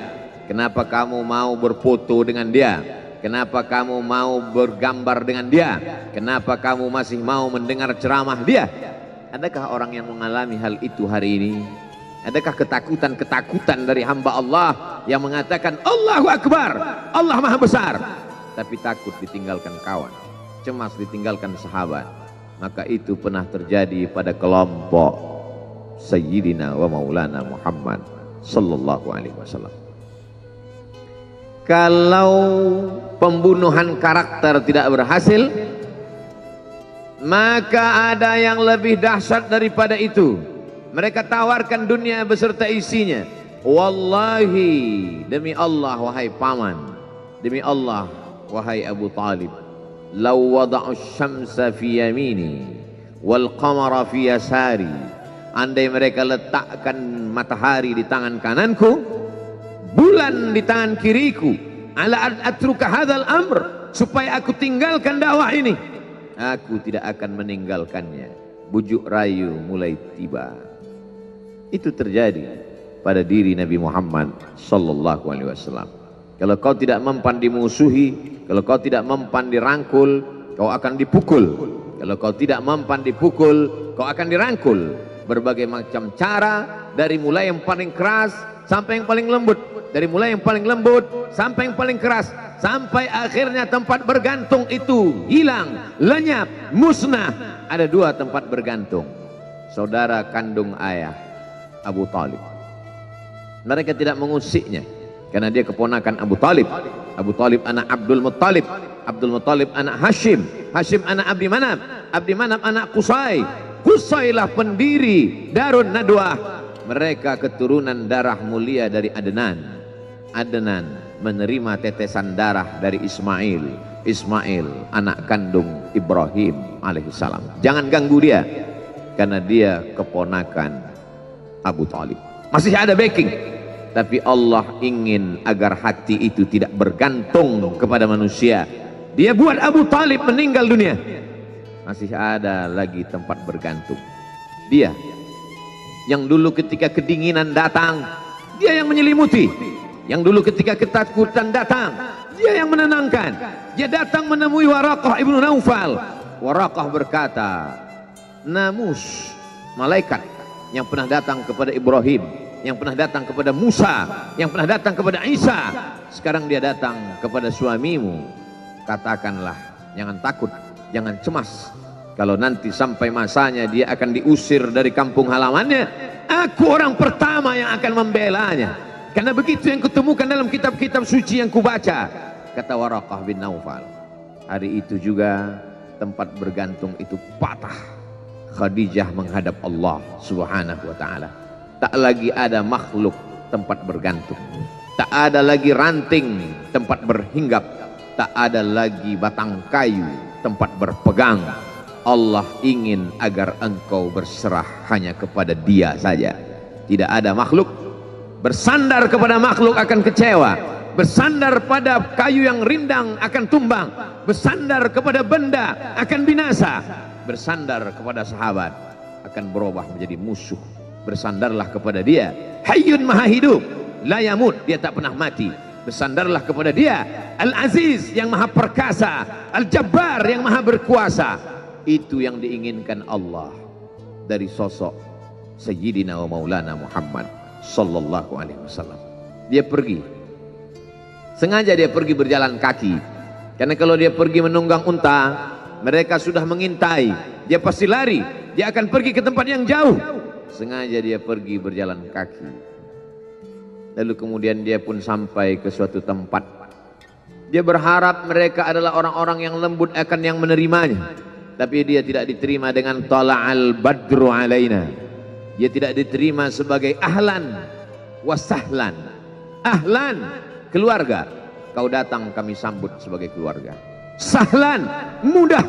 Kenapa kamu mau berfoto dengan dia? Kenapa kamu mau bergambar dengan dia? Kenapa kamu masih mau mendengar ceramah dia? Adakah orang yang mengalami hal itu hari ini? Adakah ketakutan-ketakutan dari hamba Allah yang mengatakan Allahu Akbar, Allah Maha Besar, tapi takut ditinggalkan kawan, cemas ditinggalkan sahabat? Maka itu pernah terjadi pada kelompok Sayyidina wa Maulana Muhammad sallallahu alaihi wasallam. Kalau pembunuhan karakter tidak berhasil, maka ada yang lebih dahsyat daripada itu. Mereka tawarkan dunia beserta isinya. Wallahi, demi Allah wahai paman, demi Allah wahai Abu Talib, law wada'u syamsa fi yamini wal qamara fi yasari, andai mereka letakkan matahari di tangan kananku, bulan di tangan kiriku, ala atruka hadzal amr, supaya aku tinggalkan dakwah ini, aku tidak akan meninggalkannya. Bujuk rayu mulai tiba. Itu terjadi pada diri Nabi Muhammad sallallahu alaihi wasallam. Kalau kau tidak mempan dimusuhi, kalau kau tidak mempan dirangkul, kau akan dipukul. Kalau kau tidak mempan dipukul, kau akan dirangkul. Berbagai macam cara, dari mulai yang paling keras sampai yang paling lembut, dari mulai yang paling lembut sampai yang paling keras, sampai akhirnya tempat bergantung itu hilang, lenyap, musnah. Ada dua tempat bergantung, saudara kandung ayah Abu Talib. Mereka tidak mengusiknya karena dia keponakan Abu Talib. Abu Talib anak Abdul Muttalib, Abdul Muttalib anak Hashim, Hashim anak Abdi Manaf, Abdi Manaf anak Qusay, Qusaylah pendiri Darun Nadwah. Mereka keturunan darah mulia dari Adnan. Adnan menerima tetesan darah dari Ismail. Ismail anak kandung Ibrahim alaihissalam. Jangan ganggu dia, karena dia keponakan Abu Talib. Masih ada backing, tapi Allah ingin agar hati itu tidak bergantung kepada manusia. Dia buat Abu Talib meninggal dunia, masih ada lagi tempat bergantung. Dia yang dulu ketika kedinginan datang, dia yang menyelimuti. Yang dulu ketika ketakutan datang, dia yang menenangkan. Dia datang menemui Waraqah ibnu Naufal. Waraqah berkata, Namus, malaikat yang pernah datang kepada Ibrahim, yang pernah datang kepada Musa, yang pernah datang kepada Isa, sekarang dia datang kepada suamimu. Katakanlah, jangan takut, jangan cemas. Kalau nanti sampai masanya dia akan diusir dari kampung halamannya, aku orang pertama yang akan membelanya. Karena begitu yang kutemukan dalam kitab-kitab suci yang kubaca. Kata Waraqah bin Naufal. Hari itu juga tempat bergantung itu patah. Khadijah menghadap Allah subhanahu wa ta'ala. Tak lagi ada makhluk tempat bergantung. Tak ada lagi ranting tempat berhinggap. Tak ada lagi batang kayu tempat berpegang. Allah ingin agar engkau berserah hanya kepada Dia saja. Tidak ada makhluk. Bersandar kepada makhluk akan kecewa. Bersandar pada kayu yang rindang akan tumbang. Bersandar kepada benda akan binasa. Bersandar kepada sahabat akan berubah menjadi musuh. Bersandarlah kepada Dia, Hayyun Maha Hidup, la yamut, Dia tak pernah mati. Bersandarlah kepada Dia, Al-Aziz yang Maha Perkasa, Al-Jabbar yang Maha Berkuasa. Itu yang diinginkan Allah dari sosok Sayyidina wa Maulana Muhammad sallallahu alaihi wasallam. Dia pergi, sengaja dia pergi berjalan kaki, karena kalau dia pergi menunggang unta, mereka sudah mengintai, dia pasti lari, dia akan pergi ke tempat yang jauh. Sengaja dia pergi berjalan kaki. Lalu kemudian dia pun sampai ke suatu tempat. Dia berharap mereka adalah orang-orang yang lembut akan yang menerimanya. Tapi dia tidak diterima dengan tala'al badru alaina. Dia tidak diterima sebagai ahlan wasahlan. Ahlan, keluarga, kau datang kami sambut sebagai keluarga. Sahlan, mudah,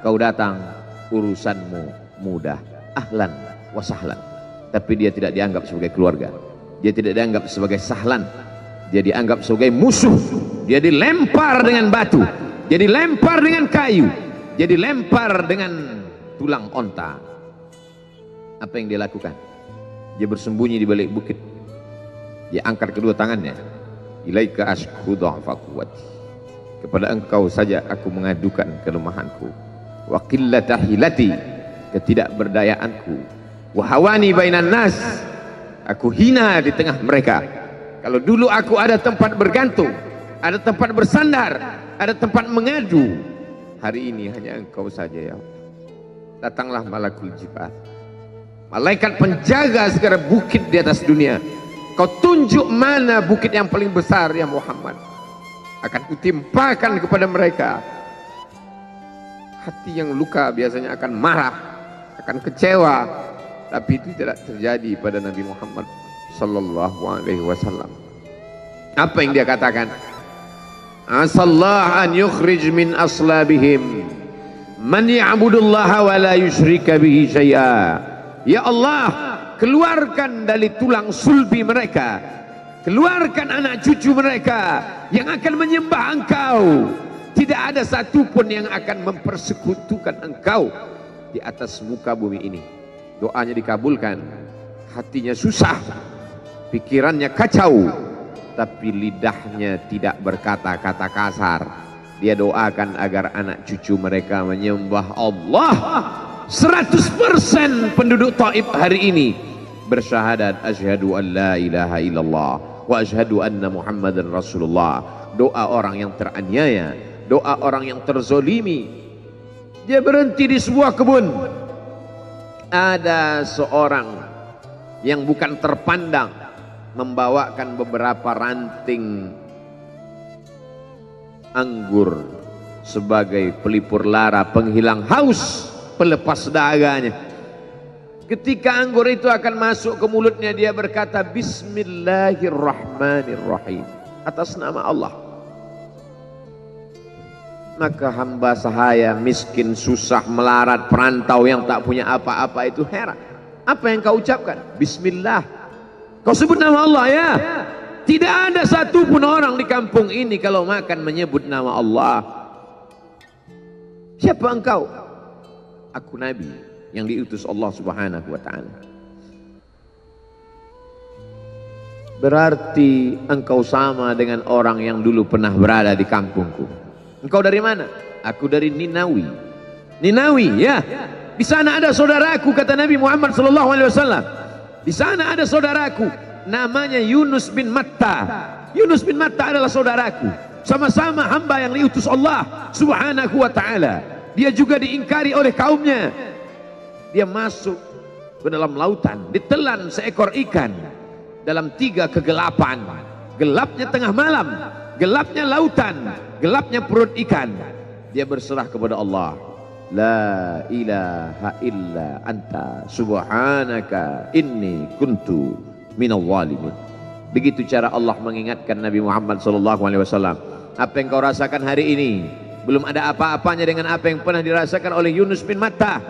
kau datang urusanmu mudah. Ahlan wasahlan. Tapi dia tidak dianggap sebagai keluarga. Dia tidak dianggap sebagai sahlan. Dia dianggap sebagai musuh. Dia dilempar dengan batu, dia dilempar dengan kayu, dia dilempar dengan tulang onta. Apa yang dia lakukan? Dia bersembunyi di balik bukit. Dia angkat kedua tangannya. Ilaika ashku dha'fa quwwati. Kepada engkau saja aku mengadukan kelemahanku. Wa qillata hilati, ketidakberdayaanku. Wa hawani bainan nas, aku hina di tengah mereka. Kalau dulu aku ada tempat bergantung, ada tempat bersandar, ada tempat mengadu, hari ini hanya engkau saja ya Allah. Datanglah malakul jibal, malaikat penjaga segala bukit di atas dunia. Kau tunjuk mana bukit yang paling besar ya Muhammad, akan kutimpakan kepada mereka. Hati yang luka biasanya akan marah, akan kecewa, tapi itu tidak terjadi pada Nabi Muhammad sallallahu alaihi wasallam. Apa yang dia katakan? Asallah an yukhrij min aslabihim man ya'budullaha wa la yusyrika bihi syai'a. Ya Allah, keluarkan dari tulang sulbi mereka, keluarkan anak cucu mereka yang akan menyembah engkau. Tidak ada satupun yang akan mempersekutukan engkau di atas muka bumi ini. Doanya dikabulkan, hatinya susah, pikirannya kacau, tapi lidahnya tidak berkata-kata kasar. Dia doakan agar anak cucu mereka menyembah Allah. 100% penduduk Taif hari ini bersyahadat asyhadu an la ilaha illallah wa asyhadu anna Muhammadan Rasulullah. Doa orang yang teraniaya, doa orang yang terzolimi. Dia berhenti di sebuah kebun. Ada seorang yang bukan terpandang membawakan beberapa ranting anggur sebagai pelipur lara, penghilang haus, pelepas daganya. Ketika anggur itu akan masuk ke mulutnya, dia berkata Bismillahirrahmanirrahim, atas nama Allah. Maka hamba sahaya miskin, susah, melarat, perantau yang tak punya apa-apa itu heran. Apa yang kau ucapkan? Bismillah. Kau sebut nama Allah ya. Tidak ada satupun orang di kampung ini kalau makan menyebut nama Allah. Siapa engkau? Aku Nabi yang diutus Allah subhanahu wa ta'ala. berarti engkau sama dengan orang yang dulu pernah berada di kampungku. Engkau dari mana? Aku dari Ninawi. Ninawi, ya. Di sana ada saudaraku, kata Nabi Muhammad SAW. Di sana ada saudaraku, namanya Yunus bin Matta. Yunus bin Matta adalah saudaraku. Sama-sama hamba yang diutus Allah Subhanahu wa ta'ala. Dia juga diingkari oleh kaumnya. Dia masuk ke dalam lautan, ditelan seekor ikan dalam 3 kegelapan. Gelapnya tengah malam, gelapnya lautan, gelapnya perut ikan. Dia berserah kepada Allah. La ilaha illa anta subhanaka inni kuntu minal zalimin. Begitu cara Allah mengingatkan Nabi Muhammad SAW. Apa yang kau rasakan hari ini belum ada apa-apanya dengan apa yang pernah dirasakan oleh Yunus bin Matta.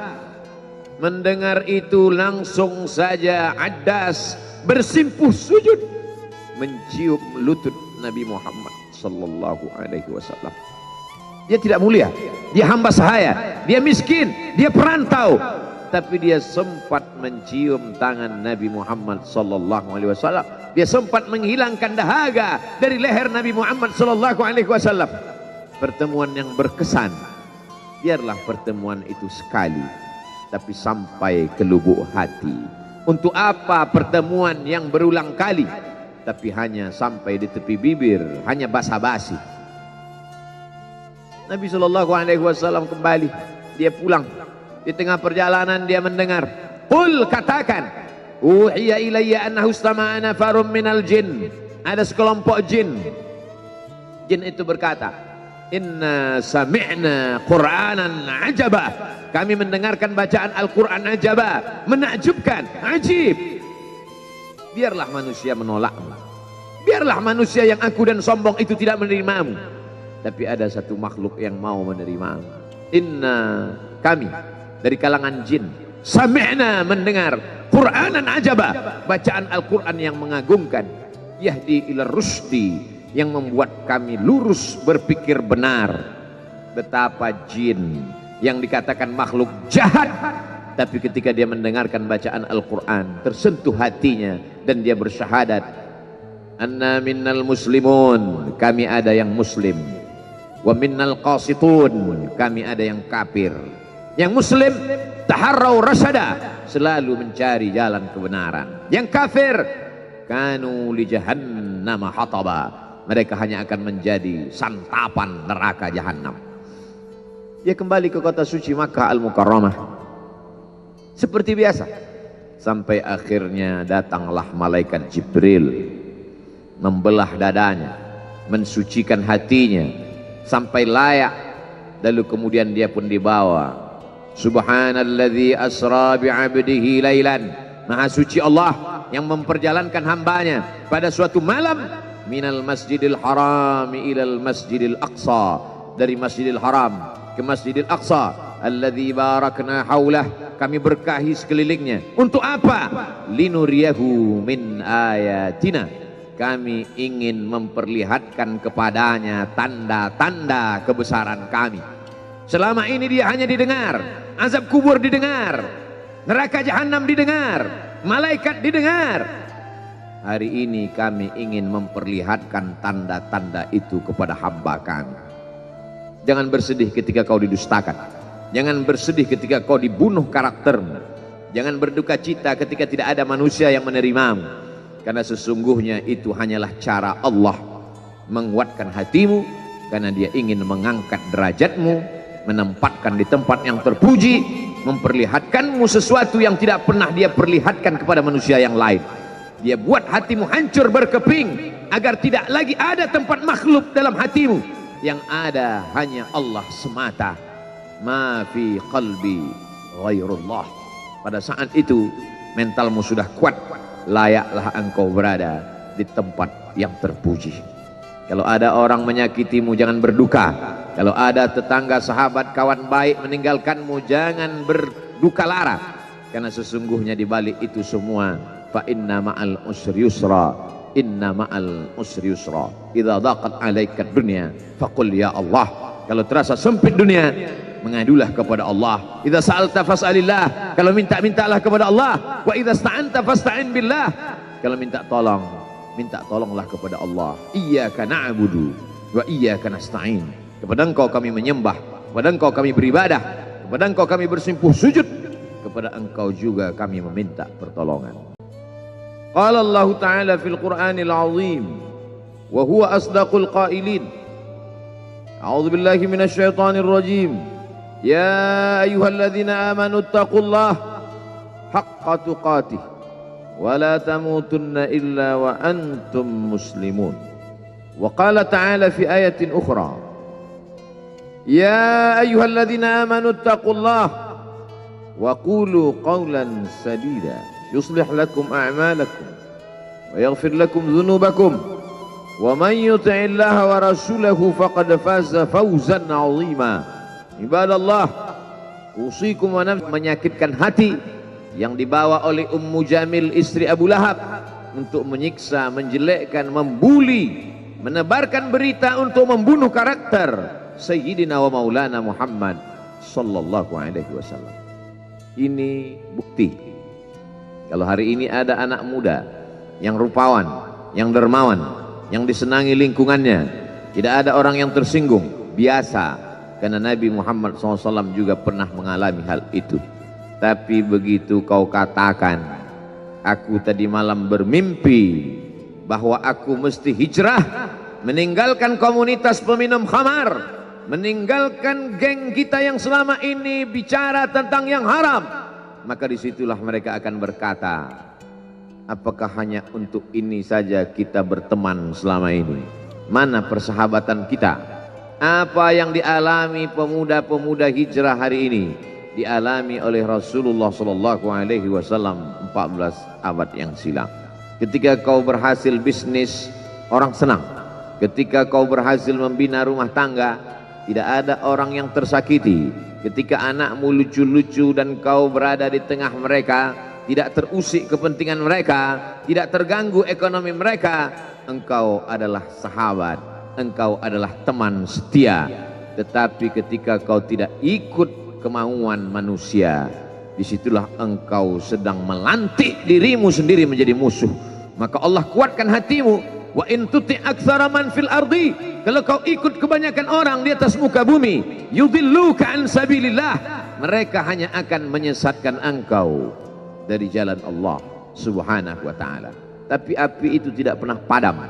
Mendengar itu langsung saja Addas bersimpuh sujud mencium lutut Nabi Muhammad SAW. Dia tidak mulia, dia hamba sahaya, dia miskin, dia perantau, tapi dia sempat mencium tangan Nabi Muhammad SAW. Dia sempat menghilangkan dahaga dari leher Nabi Muhammad SAW. Pertemuan yang berkesan. Biarlah pertemuan itu sekali, tapi sampai ke lubuk hati. Untuk apa pertemuan yang berulang kali, tapi hanya sampai di tepi bibir, hanya basa-basi. Nabi SAW kembali, dia pulang. Di tengah perjalanan dia mendengar, qul, katakan, uhiya ilayya annahu istama'ana farum minal jin. Ada sekelompok jin. Jin itu berkata, inna sami'na qur'anan ajaba. Kami mendengarkan bacaan Al-Quran ajaba, menakjubkan, ajib. Biarlah manusia menolakmu, biarlah manusia yang aku dan sombong itu tidak menerimamu, tapi ada satu makhluk yang mau menerimamu. Inna, kami dari kalangan jin, sami'na, mendengar Qur'anan ajaba, bacaan Al-Quran yang mengagumkan, yahdi ila rusdi, yang membuat kami lurus berpikir benar. Betapa jin yang dikatakan makhluk jahat, tapi ketika dia mendengarkan bacaan Al-Quran tersentuh hatinya dan dia bersyahadat, anna minnal muslimun, kami ada yang muslim, wa minnal qasitun, kami ada yang kafir. Yang muslim taharrau rasyada, selalu mencari jalan kebenaran. Yang kafir kanu li jahannam hataba, mereka hanya akan menjadi santapan neraka jahanam. Dia kembali ke kota suci Makkah Al-Mukarramah seperti biasa, sampai akhirnya datanglah malaikat Jibril membelah dadanya, mensucikan hatinya sampai layak, lalu kemudian dia pun dibawa. Subhanalladzi asra bi'abdihi lailan, maha suci Allah yang memperjalankan hambanya pada suatu malam, minal masjidil haram ilal masjidil aqsa, dari masjidil haram ke Masjidil Aqsa, alladzi barakna haulah, kami berkahi sekelilingnya. Untuk apa? Linuriyahu min ayatina, kami ingin memperlihatkan kepadanya tanda-tanda kebesaran kami. Selama ini dia hanya didengar, azab kubur didengar, neraka jahanam didengar, malaikat didengar. Hari ini kami ingin memperlihatkan tanda-tanda itu kepada hamba kami. Jangan bersedih ketika kau didustakan, jangan bersedih ketika kau dibunuh karaktermu, jangan berduka cita ketika tidak ada manusia yang menerimamu, karena sesungguhnya itu hanyalah cara Allah menguatkan hatimu, karena dia ingin mengangkat derajatmu, menempatkan di tempat yang terpuji, memperlihatkanmu sesuatu yang tidak pernah dia perlihatkan kepada manusia yang lain. Dia buat hatimu hancur berkeping agar tidak lagi ada tempat makhluk dalam hatimu, yang ada hanya Allah semata. Ma fi qalbi ghairullah. Pada saat itu mentalmu sudah kuat, layaklah engkau berada di tempat yang terpuji. Kalau ada orang menyakitimu, jangan berduka. Kalau ada tetangga, sahabat, kawan baik meninggalkanmu, jangan berduka lara, karena sesungguhnya di balik itu semua, fa inna ma'al usri yusra, inna ma'al usri yusra, idza daqat 'alaika dunya faqul ya Allah. Kalau terasa sempit dunia, mengadulah kepada Allah. Idza sa'alta fas'alillah, kalau minta-mintalah kepada Allah. Wa idza sta'anta fasta'in billah, kalau minta tolong minta tolonglah kepada Allah. Iyyaka na'budu wa iyyaka nasta'in. Kepada Engkau kami menyembah, kepada Engkau kami beribadah, kepada Engkau kami bersimpuh sujud, kepada Engkau juga kami meminta pertolongan. Qala Allah Ta'ala fil Qur'anil Azim wa huwa asdaqul qailin. A'udzu billahi minasy syaithanir rajim. Ya ayyuhalladzina amanu taqullaha haqqa tuqatih wa la tamutunna illa wa antum muslimun. Wa qala ta'ala fi ayatin ukhra. Ya ayyuhalladzina amanu taqullaha wa qulu qawlan sadida yuslih lakum a'malakum wa yaghfir lakum dhunubakum wa man yuti'illaha wa rasulahu faqad faza fawzan 'azima. Ibadallah, usikum wa nafsi. Menyakitkan hati yang dibawa oleh Ummu Jamil istri Abu Lahab untuk menyiksa, menjelekkan, membuli, menebarkan berita untuk membunuh karakter Sayyidina wa Maulana Muhammad sallallahu alaihi wasallam. Ini bukti kalau hari ini ada anak muda yang rupawan, yang dermawan, yang disenangi lingkungannya, tidak ada orang yang tersinggung, biasa, karena Nabi Muhammad SAW juga pernah mengalami hal itu. Tapi begitu kau katakan, aku tadi malam bermimpi bahwa aku mesti hijrah, meninggalkan komunitas peminum khamar, meninggalkan geng kita yang selama ini bicara tentang yang haram, maka disitulah mereka akan berkata, apakah hanya untuk ini saja kita berteman selama ini? Mana persahabatan kita? Apa yang dialami pemuda-pemuda hijrah hari ini dialami oleh Rasulullah sallallahu alaihi wasallam 14 abad yang silam. Ketika kau berhasil bisnis, orang senang. Ketika kau berhasil membina rumah tangga, tidak ada orang yang tersakiti. Ketika anakmu lucu-lucu dan kau berada di tengah mereka, tidak terusik kepentingan mereka, tidak terganggu ekonomi mereka, engkau adalah sahabat, engkau adalah teman setia. Tetapi ketika kau tidak ikut kemauan manusia, disitulah engkau sedang melantik dirimu sendiri menjadi musuh. Maka Allah kuatkan hatimu. Wa in tuti aktsara man fil ardi, kalau kau ikut kebanyakan orang di atas muka bumi, yudilluka an sabilillah, mereka hanya akan menyesatkan engkau dari jalan Allah Subhanahu wa taala. Tapi api itu tidak pernah padam.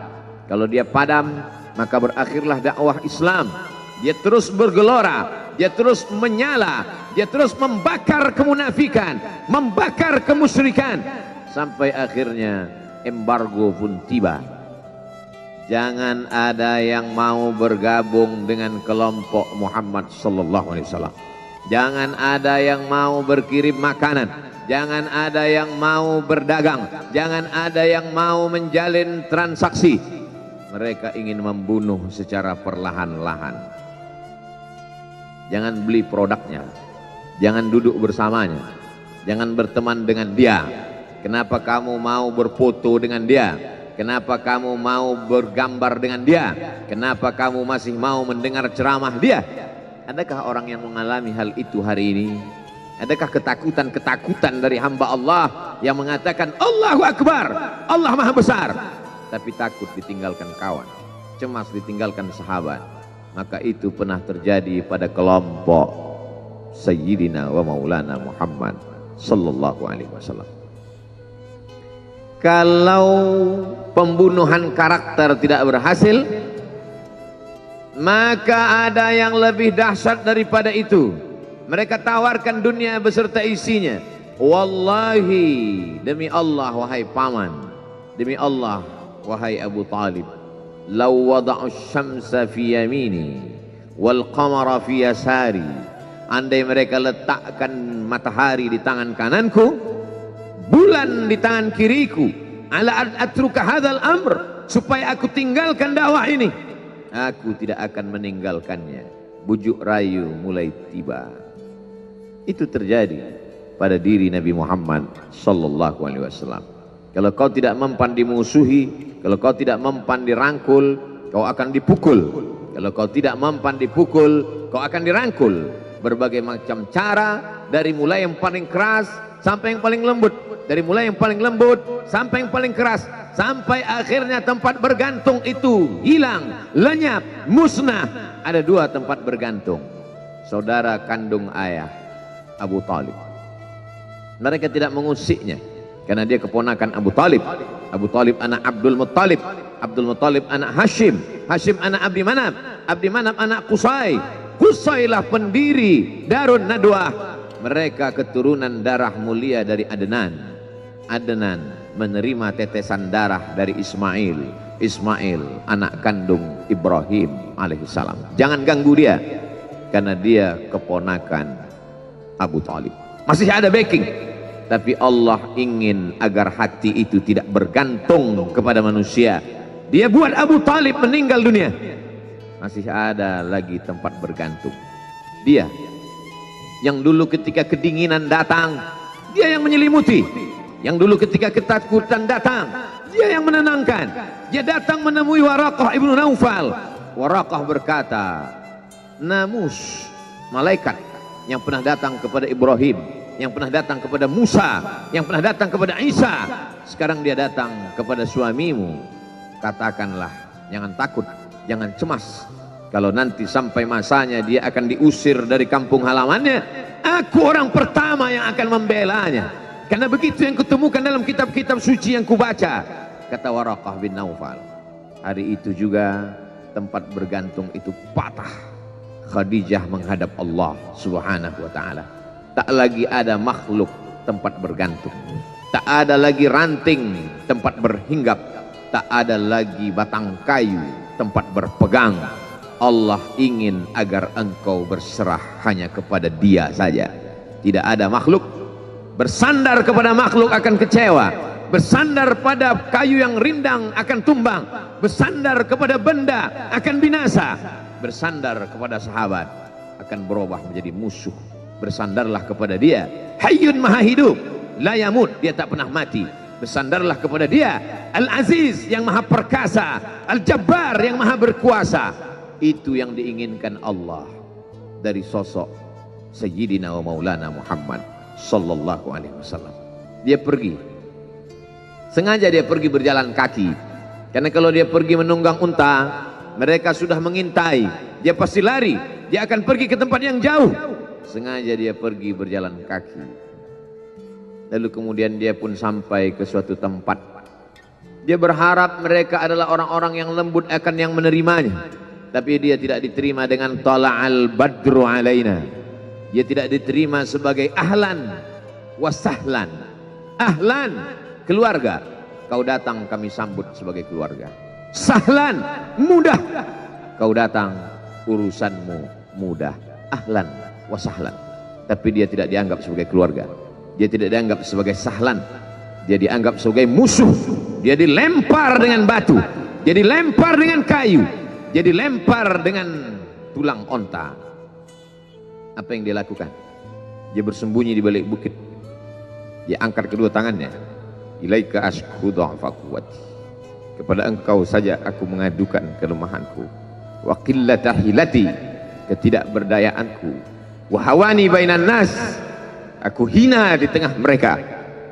Kalau dia padam, maka berakhirlah dakwah Islam. Dia terus bergelora, dia terus menyala, dia terus membakar kemunafikan, membakar kemusyrikan, sampai akhirnya embargo pun tiba. Jangan ada yang mau bergabung dengan kelompok Muhammad sallallahu alaihi wasallam. Jangan ada yang mau berkirim makanan, jangan ada yang mau berdagang, jangan ada yang mau menjalin transaksi. Mereka ingin membunuh secara perlahan-lahan. Jangan beli produknya, jangan duduk bersamanya, jangan berteman dengan dia. Kenapa kamu mau berfoto dengan dia? Kenapa kamu mau bergambar dengan dia? Kenapa kamu masih mau mendengar ceramah dia? Adakah orang yang mengalami hal itu hari ini? Adakah ketakutan-ketakutan dari hamba Allah yang mengatakan Allahu Akbar, Allah Maha Besar, tapi takut ditinggalkan kawan, cemas ditinggalkan sahabat? Maka itu pernah terjadi pada kelompok Sayyidina wa Maulana Muhammad sallallahu alaihi wasallam. Kalau pembunuhan karakter tidak berhasil, maka ada yang lebih dahsyat daripada itu. Mereka tawarkan dunia beserta isinya. Wallahi, demi Allah wahai paman, demi Allah wahai Abu Talib, law wada'u syamsa fi yamini wal qamara fi yasari, andai mereka letakkan matahari di tangan kananku, bulan di tangan kiriku, ala atruka hadzal amr, supaya aku tinggalkan dakwah ini, aku tidak akan meninggalkannya. Bujuk rayu mulai tiba. Itu terjadi pada diri Nabi Muhammad sallallahu alaihi wasallam. Kalau kau tidak mempan dimusuhi, kalau kau tidak mempan dirangkul, kau akan dipukul. Kalau kau tidak mempan dipukul, kau akan dirangkul. Berbagai macam cara, dari mulai yang paling keras sampai yang paling lembut. dari mulai yang paling lembut sampai yang paling keras, sampai akhirnya tempat bergantung itu hilang, lenyap, musnah. Ada dua tempat bergantung, saudara kandung ayah Abu Talib. Mereka tidak mengusiknya karena dia keponakan Abu Talib. Abu Talib anak Abdul Muttalib, Abdul Muttalib anak Hashim, Hashim anak Abdi Manaf, Abdi Manaf anak Qusay, Qusaylah pendiri Darun Nadwah. Mereka keturunan darah mulia dari Adnan. Adnan menerima tetesan darah dari Ismail. Ismail anak kandung Ibrahim alaihissalam. Jangan ganggu dia karena dia keponakan Abu Talib. Masih ada backing. Tapi Allah ingin agar hati itu tidak bergantung kepada manusia. Dia buat Abu Talib meninggal dunia. Masih ada lagi tempat bergantung. Dia yang dulu ketika kedinginan datang, dia yang menyelimuti. Yang dulu ketika ketakutan datang, dia yang menenangkan. Dia datang menemui Waraqah ibnu Naufal. Waraqah berkata, Namus, malaikat yang pernah datang kepada Ibrahim, yang pernah datang kepada Musa, yang pernah datang kepada Isa, sekarang dia datang kepada suamimu. Katakanlah, jangan takut, jangan cemas. Kalau nanti sampai masanya dia akan diusir dari kampung halamannya, aku orang pertama yang akan membelanya. Karena begitu yang kutemukan dalam kitab-kitab suci yang kubaca, kata Waraqah bin Naufal. Hari itu juga tempat bergantung itu patah. Khadijah menghadap Allah subhanahu wa ta'ala. Tak lagi ada makhluk tempat bergantung. Tak ada lagi ranting tempat berhinggap. Tak ada lagi batang kayu tempat berpegang. Allah ingin agar engkau berserah hanya kepada Dia saja. Tidak ada makhluk. Bersandar kepada makhluk akan kecewa. Bersandar pada kayu yang rindang akan tumbang. Bersandar kepada benda akan binasa. Bersandar kepada sahabat akan berubah menjadi musuh. Bersandarlah kepada Dia, Hayyun Maha Hidup, la yamut, Dia tak pernah mati. Bersandarlah kepada Dia, Al-Aziz yang Maha Perkasa, Al-Jabbar yang Maha Berkuasa. Itu yang diinginkan Allah dari sosok Sayyidina wa Maulana Muhammad sallallahu alaihi wasallam. Dia pergi, sengaja dia pergi berjalan kaki, karena kalau dia pergi menunggang unta, mereka sudah mengintai. Dia pasti lari, dia akan pergi ke tempat yang jauh. Sengaja dia pergi berjalan kaki. Lalu kemudian dia pun sampai ke suatu tempat. Dia berharap mereka adalah orang-orang yang lembut akan yang menerimanya. Tapi dia tidak diterima dengan tala'al badru alaina. Dia tidak diterima sebagai ahlan wasahlan. Ahlan, keluarga, kau datang kami sambut sebagai keluarga. Sahlan, mudah, kau datang urusanmu mudah. Ahlan wasahlan. Tapi dia tidak dianggap sebagai keluarga. Dia tidak dianggap sebagai sahlan. Dia dianggap sebagai musuh. Dia dilempar dengan batu, dia dilempar dengan kayu, dia dilempar dengan tulang onta. Apa yang dia lakukan? Dia bersembunyi di balik bukit. Dia angkat kedua tangannya. Ilaika ashku dha'fa quwwati. Kepada engkau saja aku mengadukan kelemahanku. Wa qillata hilati, ketidakberdayaanku. Wa hawani bainan nas, aku hina di tengah mereka.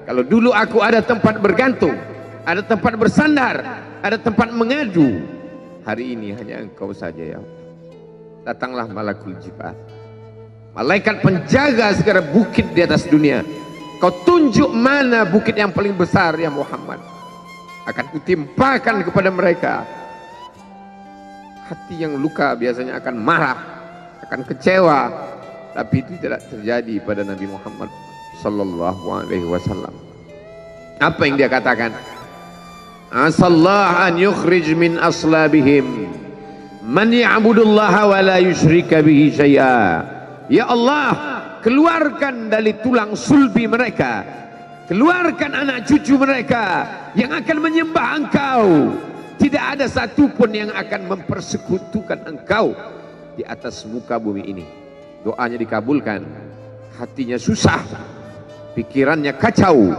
Kalau dulu aku ada tempat bergantung, ada tempat bersandar, ada tempat mengadu, hari ini hanya engkau saja ya Allah. Datanglah malakul jibal, malaikat penjaga segala bukit di atas dunia. Kau tunjuk mana bukit yang paling besar ya Muhammad, akan kutimpakan kepada mereka. Hati yang luka biasanya akan marah, akan kecewa, tapi itu tidak terjadi pada Nabi Muhammad sallallahu alaihi wasallam. Apa yang dia katakan? Asallah an yukhrij min aslabihim man ya'budullaha wa la yusyrika bihi syai'a. Ya Allah, keluarkan dari tulang sulbi mereka, keluarkan anak cucu mereka yang akan menyembah engkau. Tidak ada satupun yang akan mempersekutukan engkau di atas muka bumi ini. Doanya dikabulkan, hatinya susah, pikirannya kacau,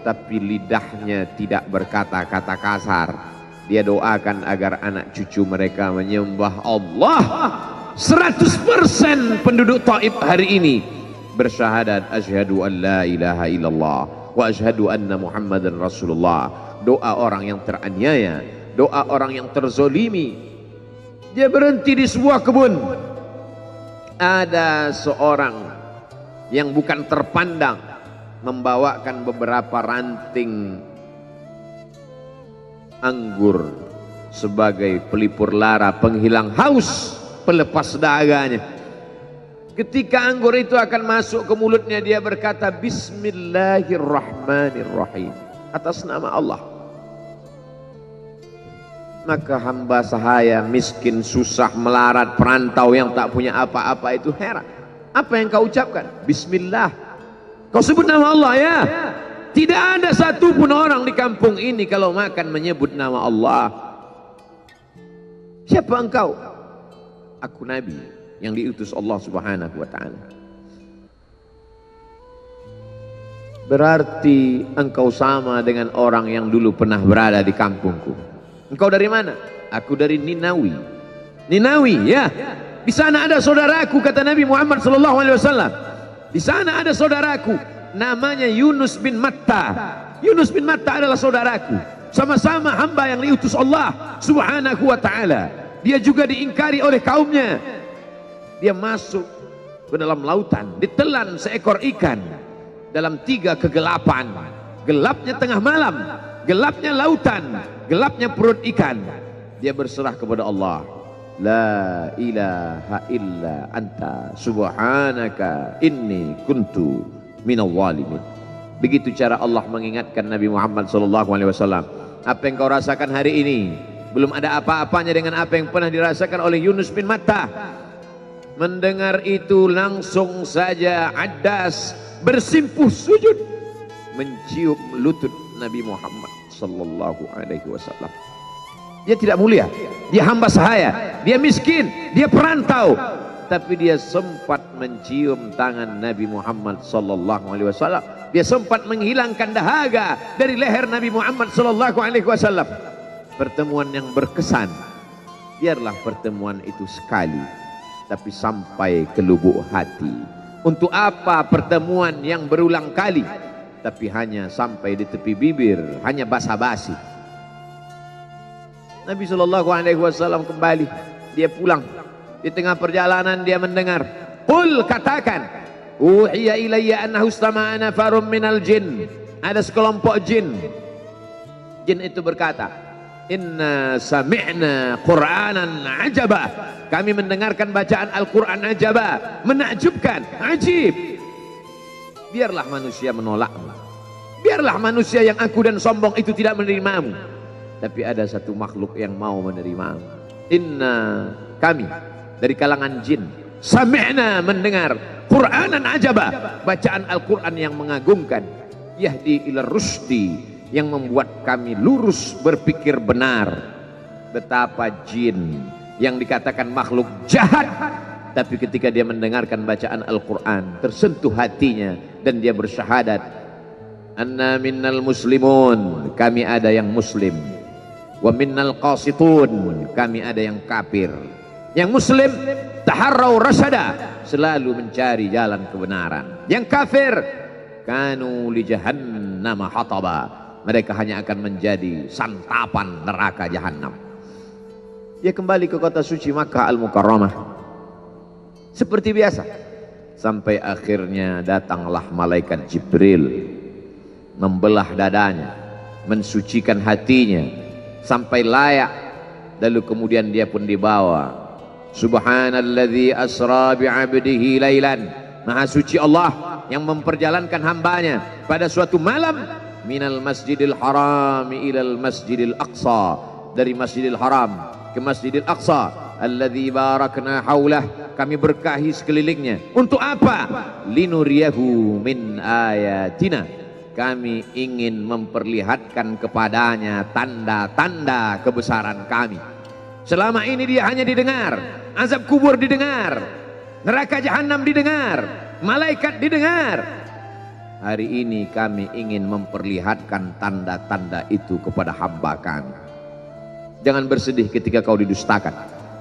tapi lidahnya tidak berkata-kata kasar. Dia doakan agar anak cucu mereka menyembah Allah. 100% penduduk Taif hari ini bersyahadat asyhadu an la ilaha illallah wa asyhadu anna Muhammadan Rasulullah. Doa orang yang teraniaya, doa orang yang terzolimi. Dia berhenti di sebuah kebun. Ada seorang yang bukan terpandang membawakan beberapa ranting anggur sebagai pelipur lara, penghilang haus, pelepas dahaganya. Ketika anggur itu akan masuk ke mulutnya, dia berkata Bismillahirrahmanirrahim, atas nama Allah. Maka hamba sahaya miskin, susah, melarat, perantau yang tak punya apa-apa itu heran. Apa yang kau ucapkan? Bismillah. Kau sebut nama Allah ya. Tidak ada satupun orang di kampung ini kalau makan menyebut nama Allah. Siapa engkau? Aku Nabi yang diutus Allah Subhanahu wa ta'ala. Berarti engkau sama dengan orang yang dulu pernah berada di kampungku. Engkau dari mana? Aku dari Ninawi. Ninawi ya. Di sana ada saudaraku, kata Nabi Muhammad SAW. Di sana ada saudaraku namanya Yunus bin Matta. Yunus bin Matta adalah saudaraku. Sama-sama hamba yang diutus Allah Subhanahu wa ta'ala. Dia juga diingkari oleh kaumnya. Dia masuk ke dalam lautan, ditelan seekor ikan dalam 3 kegelapan. Gelapnya tengah malam, gelapnya lautan, gelapnya perut ikan. Dia berserah kepada Allah. La ilaha illa anta subhanaka inni kuntu minal zalimin. Begitu cara Allah mengingatkan Nabi Muhammad SAW. Apa yang kau rasakan hari ini belum ada apa-apanya dengan apa yang pernah dirasakan oleh Yunus bin Matta. Mendengar itu langsung saja Addas bersimpuh sujud mencium lutut Nabi Muhammad SAW. Dia tidak mulia, dia hamba sahaya, dia miskin, dia perantau, tapi dia sempat mencium tangan Nabi Muhammad SAW. Dia sempat menghilangkan dahaga dari leher Nabi Muhammad SAW. Pertemuan yang berkesan. Biarlah pertemuan itu sekali, tapi sampai ke lubuk hati. Untuk apa pertemuan yang berulang kali, tapi hanya sampai di tepi bibir, hanya basa-basi. Nabi SAW kembali, dia pulang. Di tengah perjalanan dia mendengar, qul, katakan, uhiya ilayya annahu istama'a nafarun minal jin. Ada sekelompok jin. Jin itu berkata, inna sami'na qur'anan ajaba. Kami mendengarkan bacaan Al-Quran ajaba, menakjubkan, ajib. Biarlah manusia menolakmu, biarlah manusia yang aku dan sombong itu tidak menerimamu, tapi ada satu makhluk yang mau menerimamu. Inna, kami dari kalangan jin, sami'na, mendengar, Qur'anan ajaba, bacaan Al-Quran yang mengagumkan, yahdi ila rusdi, yang membuat kami lurus berpikir benar. Betapa jin yang dikatakan makhluk jahat, tapi ketika dia mendengarkan bacaan Al-Quran tersentuh hatinya dan dia bersyahadat, anna minnal muslimun, kami ada yang muslim, wa minnal qasitun, kami ada yang kafir. Yang muslim taharrau rasyada, selalu mencari jalan kebenaran. Yang kafir kanu li jahannam hataba, mereka hanya akan menjadi santapan neraka jahanam. Dia kembali ke kota suci Makkah Al-Mukarramah seperti biasa, sampai akhirnya datanglah malaikat Jibril membelah dadanya, mensucikan hatinya sampai layak, lalu kemudian dia pun dibawa. Subhanalladzi asra bi'abdihi lailan, maha suci Allah yang memperjalankan hambanya pada suatu malam, minal masjidil haram ilal masjidil aqsa, dari masjidil haram ke masjidil aqsa, alladzi barakna haulah, kami berkahi sekelilingnya. Untuk apa? Linuriyahu min ayatina, kami ingin memperlihatkan kepadanya tanda-tanda kebesaran kami. Selama ini dia hanya didengar, azab kubur didengar, neraka jahanam didengar, malaikat didengar. Hari ini kami ingin memperlihatkan tanda-tanda itu kepada hamba kami. Jangan bersedih ketika kau didustakan,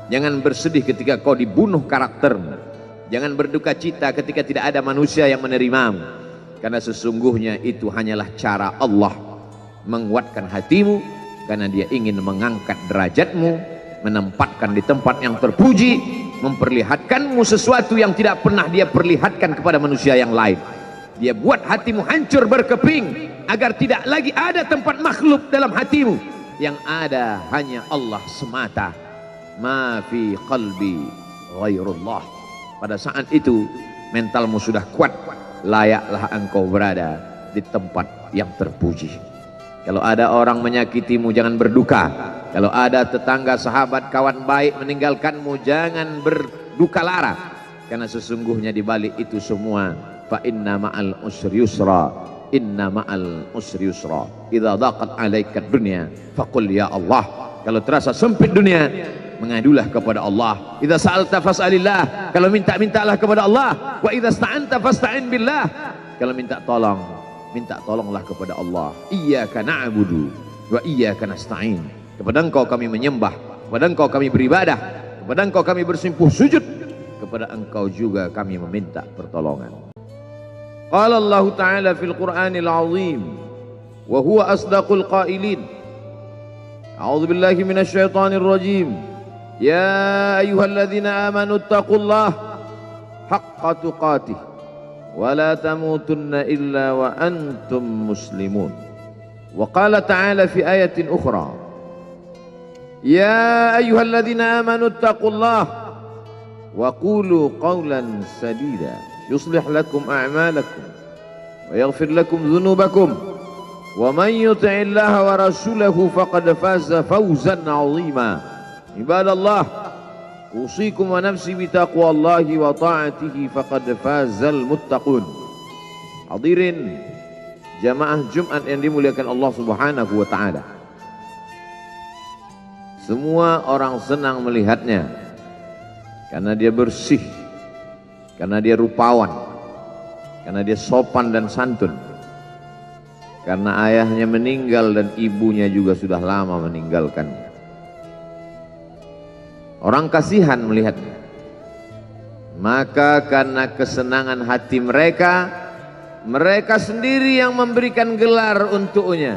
jangan bersedih ketika kau dibunuh karaktermu, jangan berduka cita ketika tidak ada manusia yang menerimamu. karena sesungguhnya itu hanyalah cara Allah menguatkan hatimu, karena dia ingin mengangkat derajatmu, menempatkan di tempat yang terpuji, memperlihatkanmu sesuatu yang tidak pernah dia perlihatkan kepada manusia yang lain. Dia buat hatimu hancur berkeping agar tidak lagi ada tempat makhluk dalam hatimu, yang ada hanya Allah semata. Ma fi qalbi ghairullah. Pada saat itu mentalmu sudah kuat, layaklah engkau berada di tempat yang terpuji. Kalau ada orang menyakitimu, jangan berduka. Kalau ada tetangga, sahabat, kawan baik meninggalkanmu, jangan berduka lara, karena sesungguhnya di balik itu semua, fa inna ma'al usri yusra, inna ma'al usri yusra, idza daqat 'alaika dunya faqul ya Allah. Kalau terasa sempit dunia, mengadulah kepada Allah. Idza sa'alta fas'alillah, kalau minta-mintalah kepada Allah. Wa idza sta'anta fasta'in billah, kalau minta tolong, minta tolonglah kepada Allah. Iyyaka na'budu wa iyyaka nasta'in. Kepada Engkau kami menyembah, kepada Engkau kami beribadah, kepada Engkau kami bersimpuh sujud, kepada Engkau juga kami meminta pertolongan. Qala Allah Ta'ala fil Qur'anil Azim wa huwa asdaqul qailin. A'udzu billahi minasy syaithanir rajim. Ya ayyuhalladzina amanu taqullaha haqqa tuqatih wa la tamutunna illa wa antum muslimun. Wa qala ta'ala fi ayatin ukhra, ya ayyuhalladzina amanu taqullaha wa qulu qawlan sadida yuslih lakum a'malakum wa yaghfir lakum dhunubakum wa man yuti'illaha wa rasulahu faqad faza fawzan 'azima. Ibadallah, usikum wa nafsi bitaqwallahi wa ta'atihi faqad fazal muttaqun. Hadirin jamaah Jumat yang dimuliakan Allah Subhanahu wa taala. Semua orang senang melihatnya karena dia bersih, karena dia rupawan, karena dia sopan dan santun, karena ayahnya meninggal dan ibunya juga sudah lama meninggalkannya. Orang kasihan melihatnya, maka karena kesenangan hati mereka, mereka sendiri yang memberikan gelar untuknya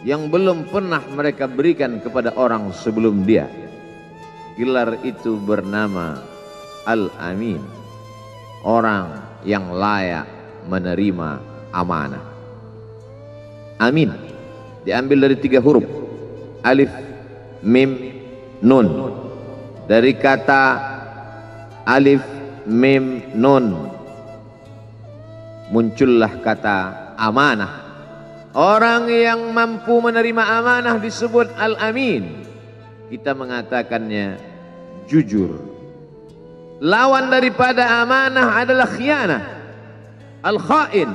yang belum pernah mereka berikan kepada orang sebelum dia. Gelar itu bernama Al-Amin, orang yang layak menerima amanah. Amin diambil dari 3 huruf, alif, mim, nun. Dari kata alif, mim, nun muncullah kata amanah. Orang yang mampu menerima amanah disebut Al-Amin. Kita mengatakannya jujur. Lawan daripada amanah adalah khianah. Al-khain,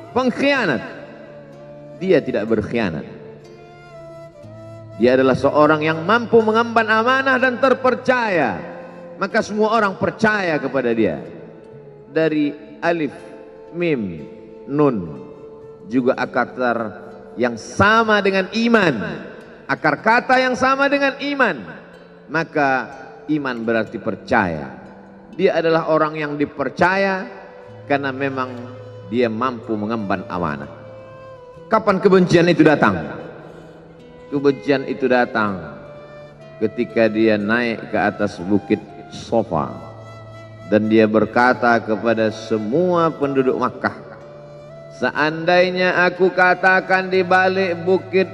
pengkhianat. Dia tidak berkhianat. Dia adalah seorang yang mampu mengemban amanah dan terpercaya, maka semua orang percaya kepada dia. Dari alif, mim, nun juga akar yang sama dengan iman, akar kata yang sama dengan iman, maka iman berarti percaya. Dia adalah orang yang dipercaya karena memang dia mampu mengemban amanah. Kapan kebencian itu datang? Kebencian itu datang ketika dia naik ke atas bukit Safa dan dia berkata kepada semua penduduk Makkah, seandainya aku katakan di balik bukit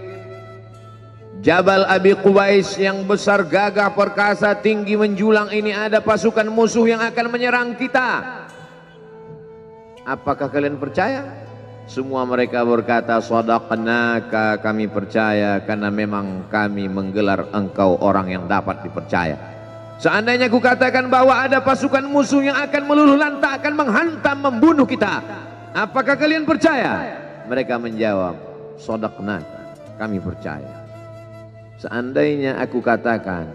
Jabal Abi Qubais yang besar, gagah, perkasa, tinggi, menjulang ini ada pasukan musuh yang akan menyerang kita, apakah kalian percaya? Semua mereka berkata, shadaqnaka, kami percaya karena memang kami menggelar engkau orang yang dapat dipercaya. Seandainya aku katakan bahwa ada pasukan musuh yang akan meluluh lantakkan, menghantam, membunuh kita, apakah kalian percaya? Mereka menjawab, shadaqnaka, kami percaya. Seandainya aku katakan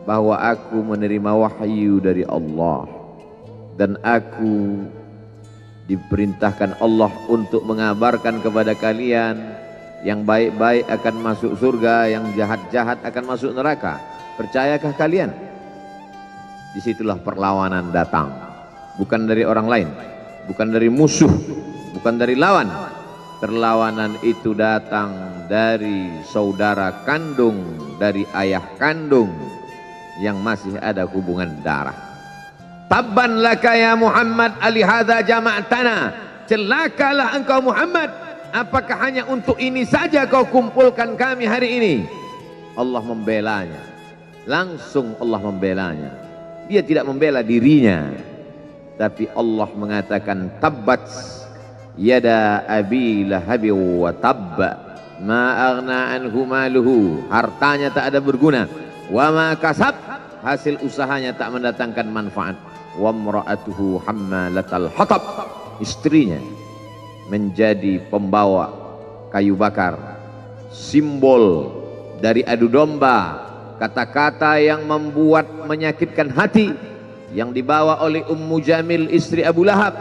bahwa aku menerima wahyu dari Allah dan aku diperintahkan Allah untuk mengabarkan kepada kalian, yang baik-baik akan masuk surga, yang jahat-jahat akan masuk neraka, percayakah kalian? Disitulah perlawanan datang, bukan dari orang lain, bukan dari musuh, bukan dari lawan. Perlawanan itu datang dari saudara kandung, dari ayah kandung yang masih ada hubungan darah. Tabban laka ya Muhammad alihadza jama'tana. Celakalah engkau Muhammad, apakah hanya untuk ini saja kau kumpulkan kami hari ini? Allah membelanya. Langsung Allah membelanya. Dia tidak membela dirinya, tapi Allah mengatakan tabbat yada abi lahabi wa tabba ma aghna anhu maluhu. Hartanya tak ada berguna. Wa ma kasab, hasil usahanya tak mendatangkan manfaat. Wa imra'atuhu hammalatal hatab, istrinya menjadi pembawa kayu bakar, simbol dari adu domba, kata-kata yang membuat menyakitkan hati yang dibawa oleh Ummu Jamil istri Abu Lahab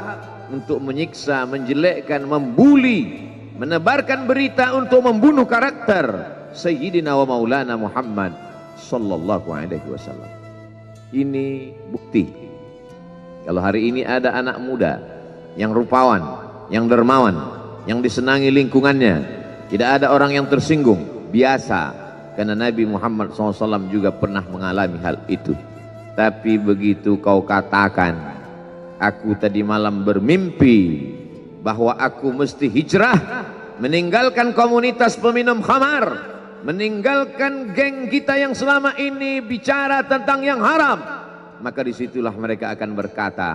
untuk menyiksa, menjelekkan, membuli, menebarkan berita untuk membunuh karakter Sayyidina wa Maulana Muhammad sallallahu alaihi wasallam. Ini bukti kalau hari ini ada anak muda yang rupawan, yang dermawan, yang disenangi lingkungannya, tidak ada orang yang tersinggung, biasa. Karena Nabi Muhammad SAW juga pernah mengalami hal itu. Tapi begitu kau katakan, aku tadi malam bermimpi bahwa aku mesti hijrah, meninggalkan komunitas peminum khamar, meninggalkan geng kita yang selama ini bicara tentang yang haram, maka disitulah mereka akan berkata,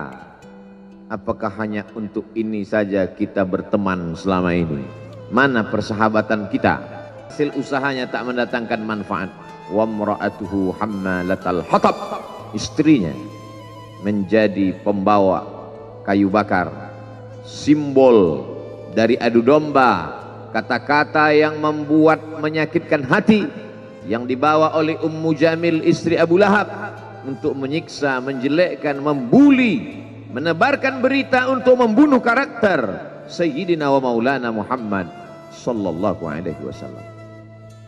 apakah hanya untuk ini saja kita berteman selama ini? Mana persahabatan kita? Hasil usahanya tak mendatangkan manfaat. Wa imra'atuhu hammalatal hatab, istrinya menjadi pembawa kayu bakar, simbol dari adu domba, kata-kata yang membuat menyakitkan hati yang dibawa oleh Ummu Jamil istri Abu Lahab untuk menyiksa, menjelekkan, membuli, menebarkan berita untuk membunuh karakter Sayyidina wa Maulana Muhammad sallallahu alaihi wasallam.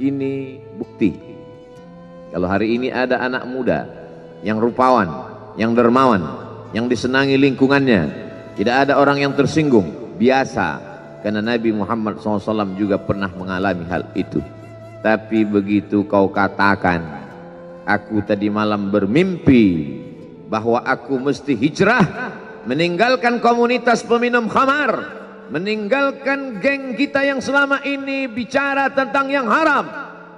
Ini bukti kalau hari ini ada anak muda yang rupawan, yang dermawan, yang disenangi lingkungannya, tidak ada orang yang tersinggung, biasa. Karena Nabi Muhammad SAW juga pernah mengalami hal itu. Tapi begitu kau katakan, aku tadi malam bermimpi bahwa aku mesti hijrah, meninggalkan komunitas peminum khamar, meninggalkan geng kita yang selama ini bicara tentang yang haram,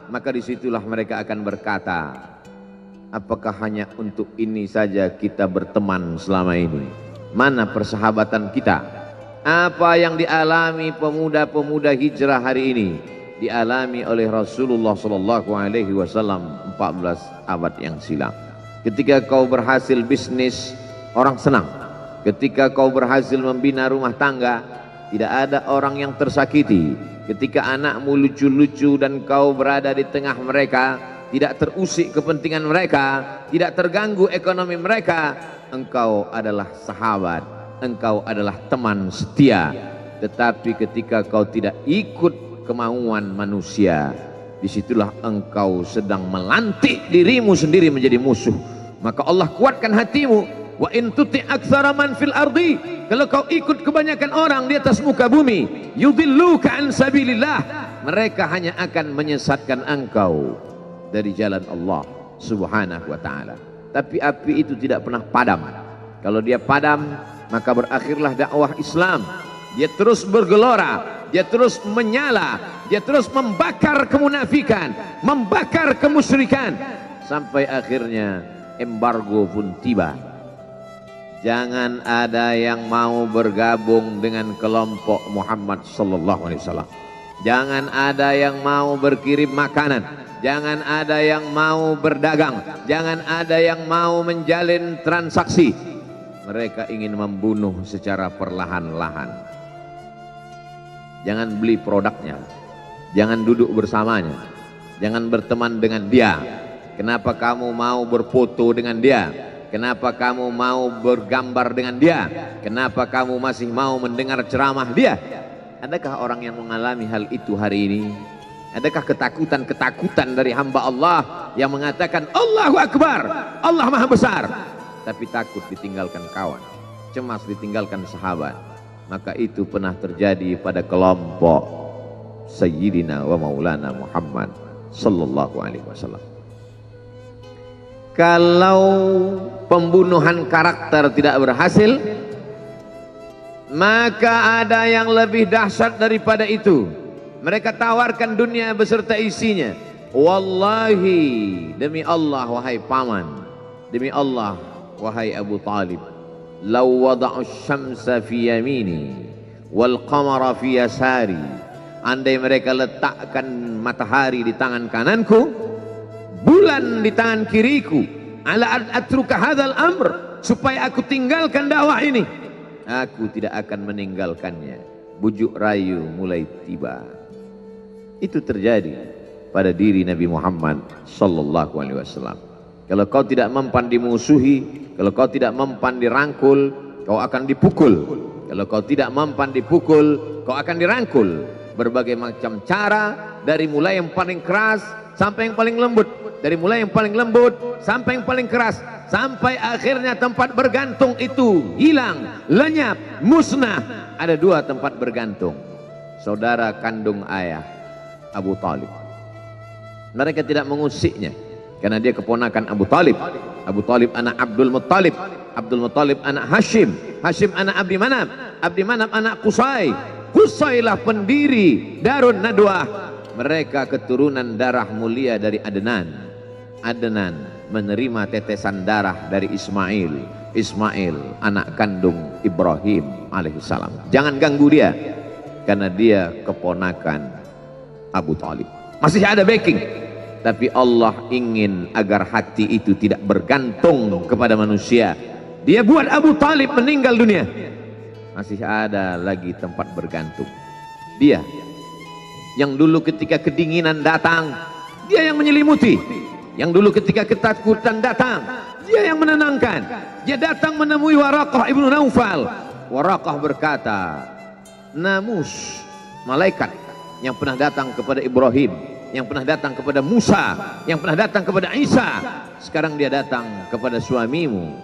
maka disitulah mereka akan berkata, apakah hanya untuk ini saja kita berteman selama ini? Mana persahabatan kita? Apa yang dialami pemuda-pemuda hijrah hari ini dialami oleh Rasulullah Sallallahu Alaihi Wasallam 14 abad yang silam. Ketika kau berhasil bisnis, orang senang. Ketika kau berhasil membina rumah tangga, tidak ada orang yang tersakiti. Ketika anakmu lucu-lucu dan kau berada di tengah mereka, tidak terusik kepentingan mereka, tidak terganggu ekonomi mereka, engkau adalah sahabat, engkau adalah teman setia. Tetapi ketika kau tidak ikut kemauan manusia, disitulah engkau sedang melantik dirimu sendiri menjadi musuh. Maka Allah kuatkan hatimu. Wa in tuti' aktsara man fil ardi, kalau kau ikut kebanyakan orang di atas muka bumi, yudilluka an sabilillah, mereka hanya akan menyesatkan engkau dari jalan Allah Subhanahu wa taala. Tapi api itu tidak pernah padam. Kalau dia padam, maka berakhirlah dakwah Islam. Dia terus bergelora, dia terus menyala, dia terus membakar kemunafikan, membakar kemusyrikan, sampai akhirnya embargo pun tiba. Jangan ada yang mau bergabung dengan kelompok Muhammad sallallahu alaihi wasallam. Jangan ada yang mau berkirim makanan. Jangan ada yang mau berdagang. Jangan ada yang mau menjalin transaksi. Mereka ingin membunuh secara perlahan-lahan. Jangan beli produknya. Jangan duduk bersamanya. Jangan berteman dengan dia. Kenapa kamu mau berfoto dengan dia? Kenapa kamu mau bergambar dengan dia? Kenapa kamu masih mau mendengar ceramah dia? Adakah orang yang mengalami hal itu hari ini? Adakah ketakutan-ketakutan dari hamba Allah yang mengatakan Allahu Akbar, Allah Maha Besar, tapi takut ditinggalkan kawan, cemas ditinggalkan sahabat, Maka itu pernah terjadi pada kelompok Sayyidina wa Maulana Muhammad sallallahu alaihi wasallam. Kalau pembunuhan karakter tidak berhasil, maka ada yang lebih dahsyat daripada itu. Mereka tawarkan dunia beserta isinya. Wallahi, demi Allah wahai paman, demi Allah wahai Abu Talib, law wada'u syamsa fi yamini wal qamara fi yasari, andai mereka letakkan matahari di tangan kananku, bulan di tangan kiriku, ala an atruka hadzal amr, supaya aku tinggalkan dakwah ini, aku tidak akan meninggalkannya. Bujuk rayu mulai tiba. Itu terjadi pada diri Nabi Muhammad sallallahu alaihi wasallam. Kalau kau tidak mempan dimusuhi, kalau kau tidak mempan dirangkul, kau akan dipukul. Kalau kau tidak mempan dipukul, kau akan dirangkul. Berbagai macam cara, dari mulai yang paling keras sampai yang paling lembut, dari mulai yang paling lembut sampai yang paling keras, sampai akhirnya tempat bergantung itu hilang, lenyap, musnah. Ada dua tempat bergantung, saudara kandung ayah Abu Talib. Mereka tidak mengusiknya karena dia keponakan Abu Talib. Abu Talib anak Abdul Muttalib, Abdul Muttalib anak Hashim, Hashim anak Abdi Manaf, Abdi Manaf anak Qusay, Qusaylah pendiri Darun Nadwah. Mereka keturunan darah mulia dari Adnan. Adnan menerima tetesan darah dari Ismail. Ismail anak kandung Ibrahim alaihissalam. Jangan ganggu dia karena dia keponakan Abu Talib. Masih ada backing. Tapi Allah ingin agar hati itu tidak bergantung kepada manusia. Dia buat Abu Talib meninggal dunia. Masih ada lagi tempat bergantung. Dia yang dulu ketika kedinginan datang, dia yang menyelimuti. Yang dulu ketika ketakutan datang, dia yang menenangkan. Dia datang menemui Waraqah ibnu Naufal. Waraqah berkata, Namus, malaikat yang pernah datang kepada Ibrahim, yang pernah datang kepada Musa, yang pernah datang kepada Isa, sekarang dia datang kepada suamimu.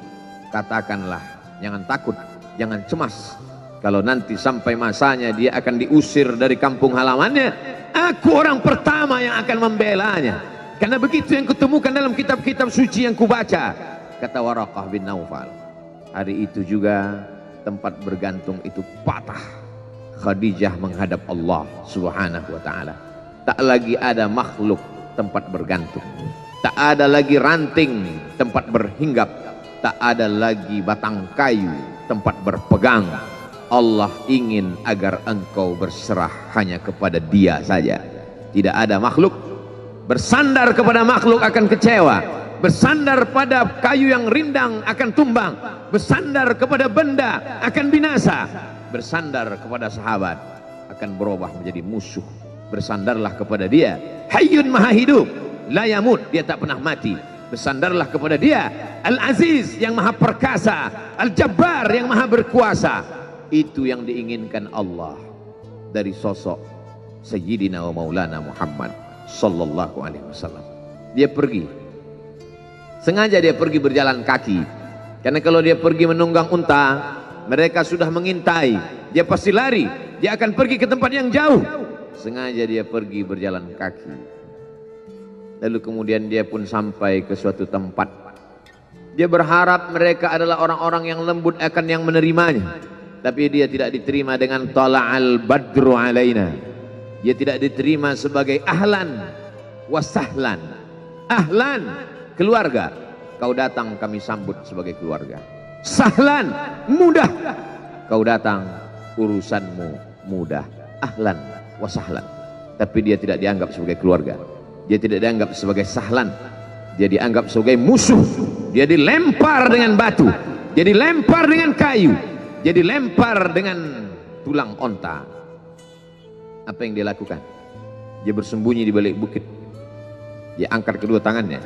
Katakanlah, jangan takut, jangan cemas. Kalau nanti sampai masanya dia akan diusir dari kampung halamannya, aku orang pertama yang akan membelanya. Karena begitu yang kutemukan dalam kitab-kitab suci yang kubaca, kata Waraqah bin Naufal. Hari itu juga tempat bergantung itu patah. Khadijah menghadap Allah subhanahu wa ta'ala. Tak lagi ada makhluk tempat bergantung, tak ada lagi ranting tempat berhinggap, tak ada lagi batang kayu tempat berpegang. Allah ingin agar engkau berserah hanya kepada Dia saja. Tidak ada makhluk. Bersandar kepada makhluk akan kecewa, bersandar pada kayu yang rindang akan tumbang, bersandar kepada benda akan binasa, bersandar kepada sahabat akan berubah menjadi musuh. Bersandarlah kepada Dia, Hayyun Maha Hidup, la yamut, Dia tak pernah mati. Bersandarlah kepada Dia, Al-Aziz yang Maha Perkasa, Al-Jabbar yang Maha Berkuasa. Itu yang diinginkan Allah dari sosok Sayyidina wa Maulana Muhammad sallallahu alaihi wasallam. Dia pergi, sengaja dia pergi berjalan kaki, karena kalau dia pergi menunggang unta, mereka sudah mengintai, dia pasti lari, dia akan pergi ke tempat yang jauh. Sengaja dia pergi berjalan kaki. Lalu kemudian dia pun sampai ke suatu tempat. Dia berharap mereka adalah orang-orang yang lembut akan yang menerimanya. Tapi dia tidak diterima dengan tala'al badru alaina. Dia tidak diterima sebagai ahlan wasahlan. Ahlan, keluarga, kau datang kami sambut sebagai keluarga. Sahlan, mudah, kau datang urusanmu mudah. Ahlan wasahlan. Tapi dia tidak dianggap sebagai keluarga, dia tidak dianggap sebagai sahlan, dia dianggap sebagai musuh. Dia dilempar dengan batu, dia dilempar dengan kayu, dia dilempar dengan tulang onta. Apa yang dia lakukan? Dia bersembunyi di balik bukit. Dia angkat kedua tangannya,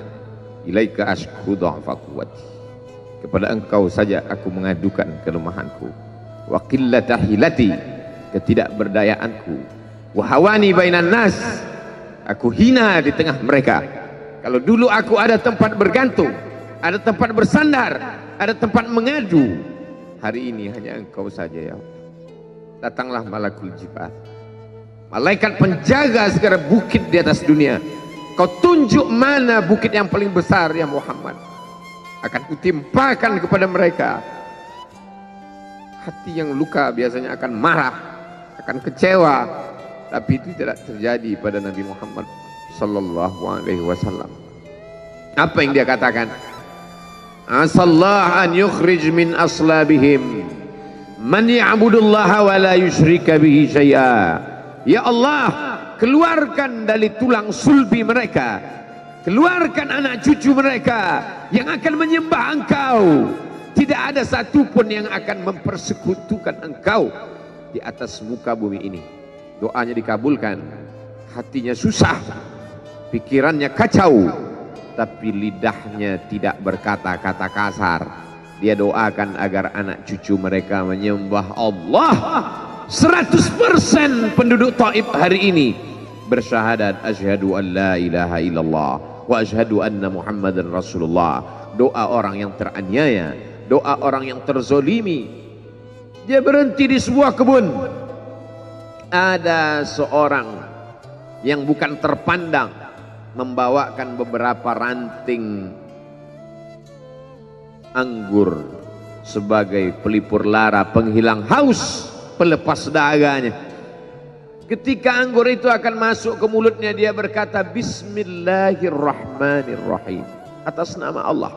ilaika ashku dha'fa quwwati, kepada engkau saja aku mengadukan kelemahanku, wa qillata hilati, ketidakberdayaanku, wahawani bainan nas, aku hina di tengah mereka. Kalau dulu aku ada tempat bergantung, ada tempat bersandar, ada tempat mengadu, hari ini hanya engkau saja ya Allah. datanglah malakul jibal, malaikat penjaga segala bukit di atas dunia. Kau tunjuk mana bukit yang paling besar ya Muhammad, akan kutimpakan kepada mereka. Hati yang luka biasanya akan marah, akan kecewa, tapi itu tidak terjadi pada Nabi Muhammad sallallahu alaihi wasallam. Apa yang dia katakan? Asallah an yukhrij min aslabihim man ya'budullaha wa la yusyrika bihi syai'a. Ya Allah, keluarkan dari tulang sulbi mereka, keluarkan anak cucu mereka yang akan menyembah Engkau. Tidak ada satupun yang akan mempersekutukan Engkau di atas muka bumi ini. Doanya dikabulkan, hatinya susah, pikirannya kacau, tapi lidahnya tidak berkata-kata kasar. Dia doakan agar anak cucu mereka menyembah Allah. 100% penduduk Taif hari ini bersyahadat asyhadu an la ilaha illallah wa asyhadu anna Muhammadan Rasulullah. Doa orang yang teraniaya, doa orang yang terzolimi. Dia berhenti di sebuah kebun. Ada seorang yang bukan terpandang membawakan beberapa ranting anggur sebagai pelipur lara, penghilang haus, pelepas dahaganya. Ketika anggur itu akan masuk ke mulutnya, dia berkata Bismillahirrahmanirrahim, atas nama Allah.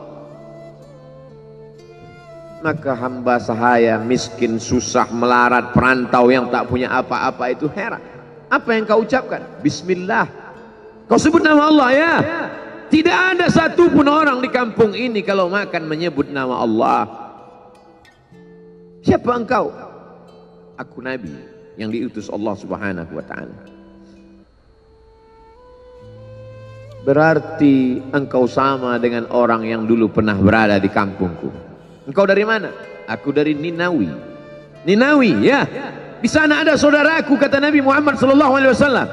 Maka hamba sahaya miskin, susah, melarat, perantau yang tak punya apa-apa itu heran. Apa yang kau ucapkan? Bismillah. Kau sebut nama Allah ya. Tidak ada satupun orang di kampung ini kalau makan menyebut nama Allah. Siapa engkau? Aku Nabi yang diutus Allah Subhanahu wa ta'ala. Berarti engkau sama dengan orang yang dulu pernah berada di kampungku. Engkau dari mana? Aku dari Ninawi. Ninawi ya. Di sana ada saudaraku, kata Nabi Muhammad sallallahu alaihi wasallam.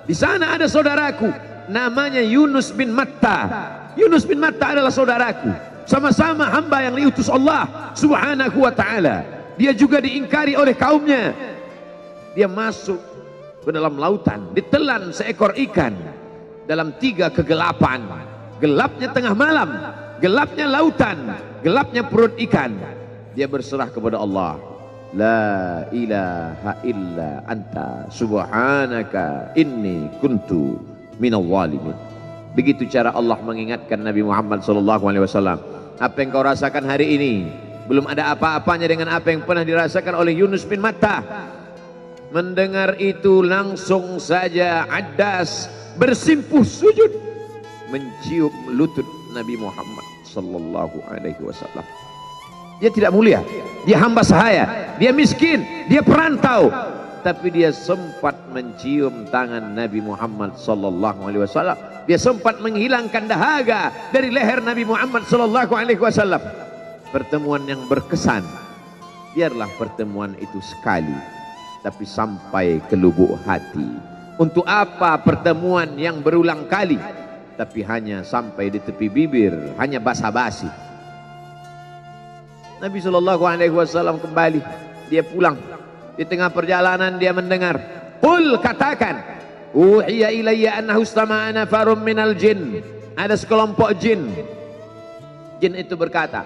Di sana ada saudaraku namanya Yunus bin Matta. Yunus bin Matta adalah saudaraku. Sama-sama hamba yang diutus Allah Subhanahu wa ta'ala. Dia juga diingkari oleh kaumnya. Dia masuk ke dalam lautan, ditelan seekor ikan dalam 3 kegelapan. Gelapnya tengah malam, gelapnya lautan, gelapnya perut ikan. Dia berserah kepada Allah. La ilaha illa anta subhanaka inni kuntu minal zalimin. Begitu cara Allah mengingatkan Nabi Muhammad SAW. Apa yang kau rasakan hari ini belum ada apa-apanya dengan apa yang pernah dirasakan oleh Yunus bin Matta. Mendengar itu langsung saja Addas bersimpuh sujud mencium lutut Nabi Muhammad SAW. Dia tidak mulia, dia hamba sahaya, dia miskin, dia perantau, tapi dia sempat mencium tangan Nabi Muhammad SAW. Dia sempat menghilangkan dahaga dari leher Nabi Muhammad SAW. Pertemuan yang berkesan. Biarlah pertemuan itu sekali, tapi sampai ke lubuk hati. Untuk apa pertemuan yang berulang kali, tapi hanya sampai di tepi bibir, hanya basa-basi. Nabi SAW kembali, dia pulang. Di tengah perjalanan dia mendengar, qul, katakan, uhiya ilayya annahu istama'ana nafarum minal jin. Ada sekelompok jin. Jin itu berkata,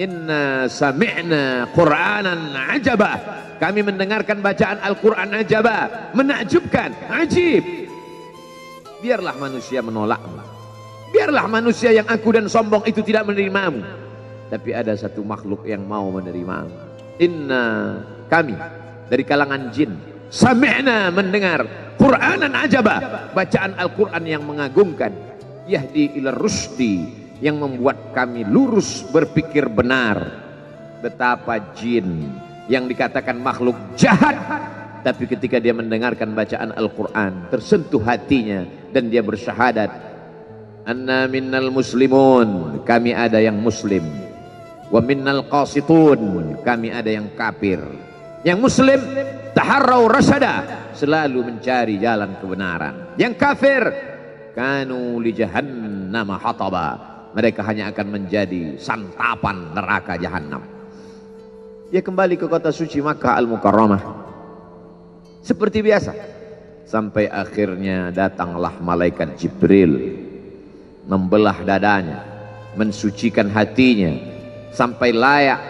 inna sami'na qur'anan ajaba. Kami mendengarkan bacaan Al-Quran ajaba, menakjubkan, ajib. Biarlah manusia menolakmu, biarlah manusia yang aku dan sombong itu tidak menerimamu, tapi ada satu makhluk yang mau menerimamu. Inna, kami dari kalangan jin, sami'na, mendengar, Qur'anan ajaba, bacaan Al-Quran yang mengagumkan, yahdi ila rusdi, yang membuat kami lurus berpikir benar. Betapa jin yang dikatakan makhluk jahat, tapi ketika dia mendengarkan bacaan Al-Quran tersentuh hatinya dan dia bersyahadat, anna minnal muslimun, kami ada yang muslim, wa minnal qasitun, kami ada yang kafir. Yang muslim taharrau rasyada, selalu mencari jalan kebenaran. Yang kafir kanu li jahannam hataba, mereka hanya akan menjadi santapan neraka jahanam. Dia kembali ke kota suci Makkah Al-Mukarramah. seperti biasa. Sampai akhirnya datanglah malaikat Jibril, membelah dadanya, mensucikan hatinya sampai layak.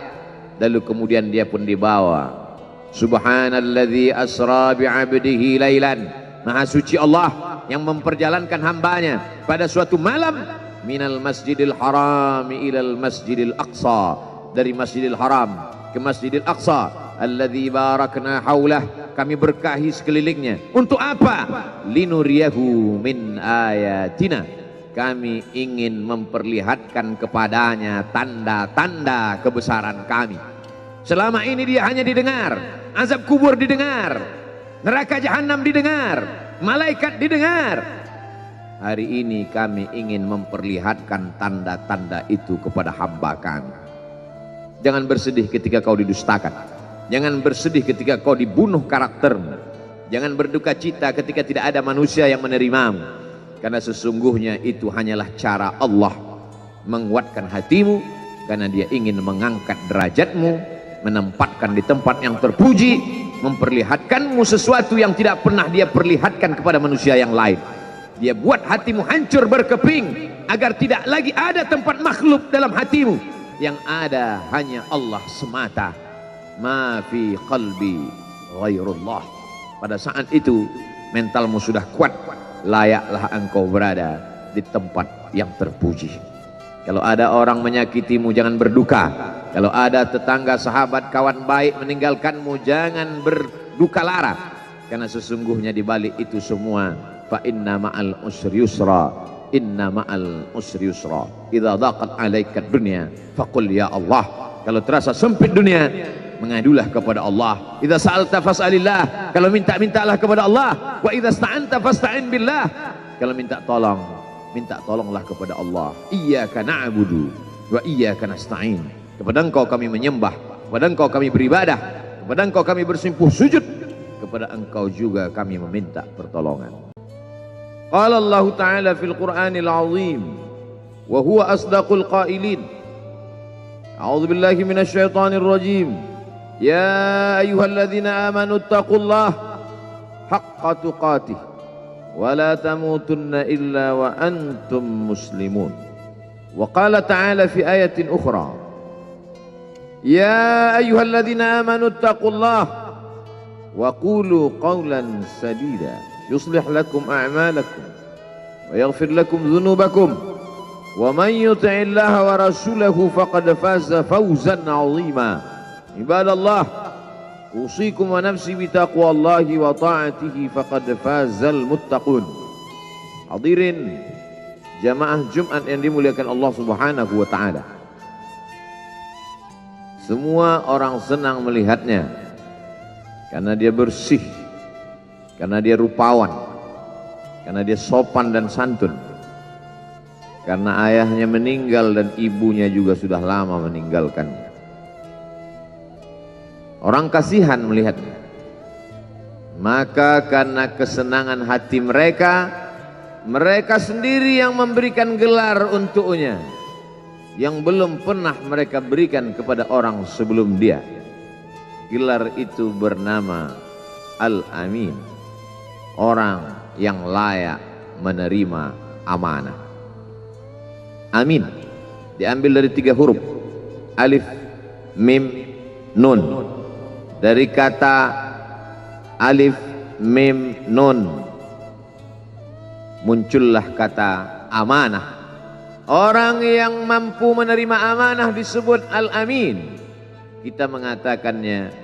Lalu kemudian dia pun dibawa. Subhanalladzi asra bi'abdihi lailan. Maha suci Allah yang memperjalankan hambanya pada suatu malam, minal masjidil haram ilal masjidil aqsa, dari masjidil haram ke masjidil aqsa, alladzi barakna haulah, kami berkahi sekelilingnya. Untuk apa? Linuriyahu min ayatina, kami ingin memperlihatkan kepadanya tanda-tanda kebesaran kami. Selama ini dia hanya didengar, azab kubur didengar, neraka jahanam didengar, malaikat didengar. Hari ini kami ingin memperlihatkan tanda-tanda itu kepada hamba kami. Jangan bersedih ketika kau didustakan, jangan bersedih ketika kau dibunuh karaktermu, jangan berduka cita ketika tidak ada manusia yang menerimamu, karena sesungguhnya itu hanyalah cara Allah menguatkan hatimu, karena dia ingin mengangkat derajatmu, menempatkan di tempat yang terpuji, memperlihatkanmu sesuatu yang tidak pernah dia perlihatkan kepada manusia yang lain. Dia buat hatimu hancur berkeping agar tidak lagi ada tempat makhluk dalam hatimu, yang ada hanya Allah semata. Ma fi qalbi ghairullah. Pada saat itu mentalmu sudah kuat, layaklah engkau berada di tempat yang terpuji. Kalau ada orang menyakitimu, jangan berduka. Kalau ada tetangga, sahabat, kawan baik meninggalkanmu, jangan berduka lara, karena sesungguhnya di balik itu semua, fa inna ma'al usri yusra, inna ma'al usri yusra, idza daqat 'alaika dunya faqul ya Allah. Kalau terasa sempit dunia, mengadulah kepada Allah. Idza sa'alta fas'alillah, kalau minta-mintalah kepada Allah. Wa idza sta'anta fasta'in billah, kalau minta tolong, minta tolonglah kepada Allah. Iyyaka na'budu wa iyyaka nasta'in. Kepada engkau kami menyembah, kepada engkau kami beribadah, kepada engkau kami bersimpuh sujud, kepada engkau juga kami meminta pertolongan. Qala Allah Ta'ala fil Qur'anil Azim wa huwa asdaqul qailin. A'udzu billahi minasy syaithanir rajim. Ya ayyuhalladzina amanu taqullaha haqqa tuqatih wa la tamutunna illa wa antum muslimun. Wa qala ta'ala fi ayatin ukhra, ya ayyuhalladzina amanu taqullaha wa qulu qawlan sadida yuslih lakum a'malakum wa yaghfir lakum dhunubakum wa man yuti'illaha wa rasulahu faqad faza fawzan 'azima. Ibadallah, usikum wa nafsi bi taqwallahi wa ta'atihi faqad fazal muttaqun. Hadirin jamaah Jumat yang dimuliakan Allah Subhanahu wa taala. Semua orang senang melihatnya karena dia bersih, karena dia rupawan, karena dia sopan dan santun, karena ayahnya meninggal dan ibunya juga sudah lama meninggalkannya. Orang kasihan melihatnya, maka karena kesenangan hati mereka, mereka sendiri yang memberikan gelar untuknya yang belum pernah mereka berikan kepada orang sebelum dia. Gelar itu bernama Al-Amin, orang yang layak menerima amanah. Amin diambil dari 3 huruf, alif, mim, nun. Dari kata alif, mim, nun muncullah kata amanah. Orang yang mampu menerima amanah disebut Al-Amin. Kita mengatakannya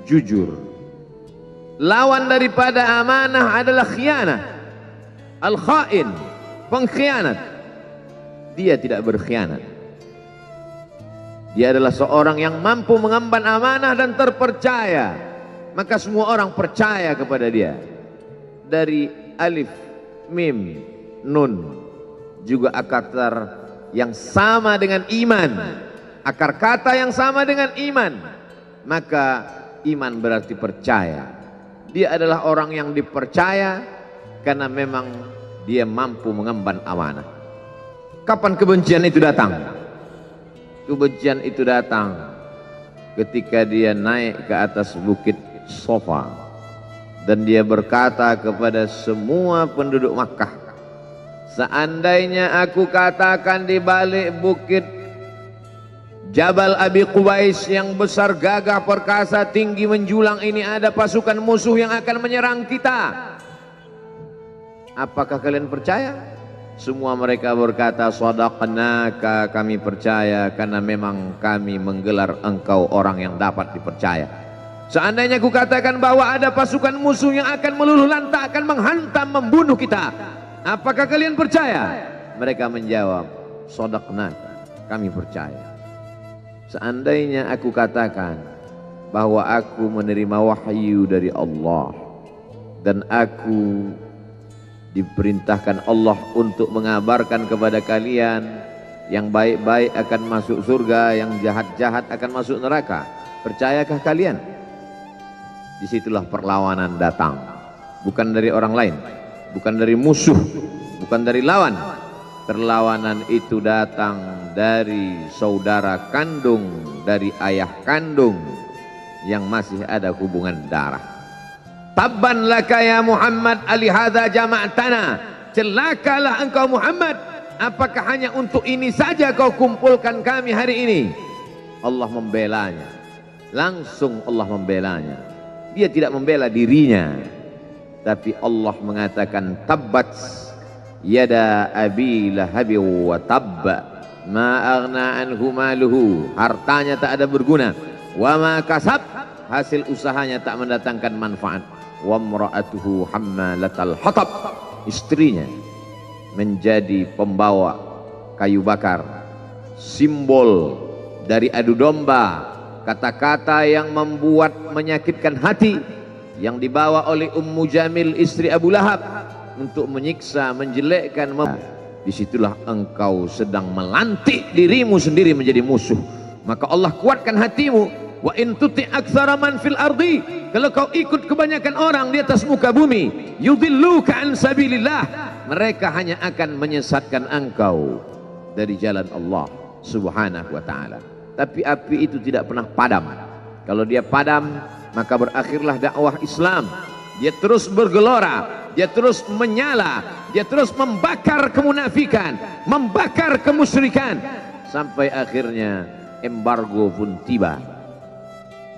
jujur. Lawan daripada amanah adalah khianah, al-khain, pengkhianat. Dia tidak berkhianat. Dia adalah seorang yang mampu mengemban amanah dan terpercaya, maka semua orang percaya kepada dia. Dari alif, mim, nun juga akar yang sama dengan iman, akar kata yang sama dengan iman, maka iman berarti percaya. Dia adalah orang yang dipercaya karena memang dia mampu mengemban amanah. Kapan kebencian itu datang? Kebencian itu datang ketika dia naik ke atas bukit Sofa Dan dia berkata kepada semua penduduk Makkah, seandainya aku katakan di balik bukit Jabal Abi Qubais yang besar, gagah, perkasa, tinggi, menjulang ini ada pasukan musuh yang akan menyerang kita, apakah kalian percaya? Semua mereka berkata, shadaqnaka, kami percaya karena memang kami menggelar engkau orang yang dapat dipercaya. Seandainya aku katakan bahwa ada pasukan musuh yang akan meluluh lantakkan, menghantam, membunuh kita, apakah kalian percaya? Mereka menjawab, shadaqnaka, kami percaya. Seandainya aku katakan bahwa aku menerima wahyu dari Allah dan aku diperintahkan Allah untuk mengabarkan kepada kalian yang baik-baik akan masuk surga, yang jahat-jahat akan masuk neraka, percayakah kalian? Disitulah perlawanan datang, bukan dari orang lain, bukan dari musuh, bukan dari lawan. Perlawanan itu datang dari saudara kandung, dari ayah kandung yang masih ada hubungan darah. Tabban laka ya Muhammad alihadza jama'tana, celakalah engkau Muhammad, apakah hanya untuk ini saja kau kumpulkan kami hari ini? Allah membelanya, langsung Allah membelanya. Dia tidak membela dirinya, tapi Allah mengatakan, tabbat yada abi lahabi wa tabba ma aghna anhu maluhu, hartanya tak ada berguna, wa ma kasab, hasil usahanya tak mendatangkan manfaat, wa imra'atuhu hammalatal hatab, istrinya menjadi pembawa kayu bakar, simbol dari adu domba, kata-kata yang membuat menyakitkan hati yang dibawa oleh Ummu Jamil istri Abu Lahab untuk menyiksa, menjelekkan. Disitulah engkau sedang melantik dirimu sendiri menjadi musuh. Maka Allah kuatkan hatimu. Wa in tuti' aktsara man fil ardi, kalau kau ikut kebanyakan orang di atas muka bumi, yudilluka an sabilillah, mereka hanya akan menyesatkan engkau dari jalan Allah Subhanahu wa taala. Tapi api itu tidak pernah padam. Kalau dia padam, maka berakhirlah dakwah Islam. Dia terus bergelora, dia terus menyala, dia terus membakar kemunafikan, membakar kemusyrikan, sampai akhirnya embargo pun tiba.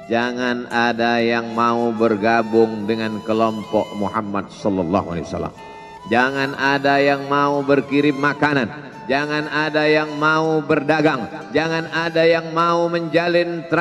Jangan ada yang mau bergabung dengan kelompok Muhammad sallallahu alaihi wasallam. Jangan ada yang mau berkirim makanan, jangan ada yang mau berdagang, jangan ada yang mau menjalin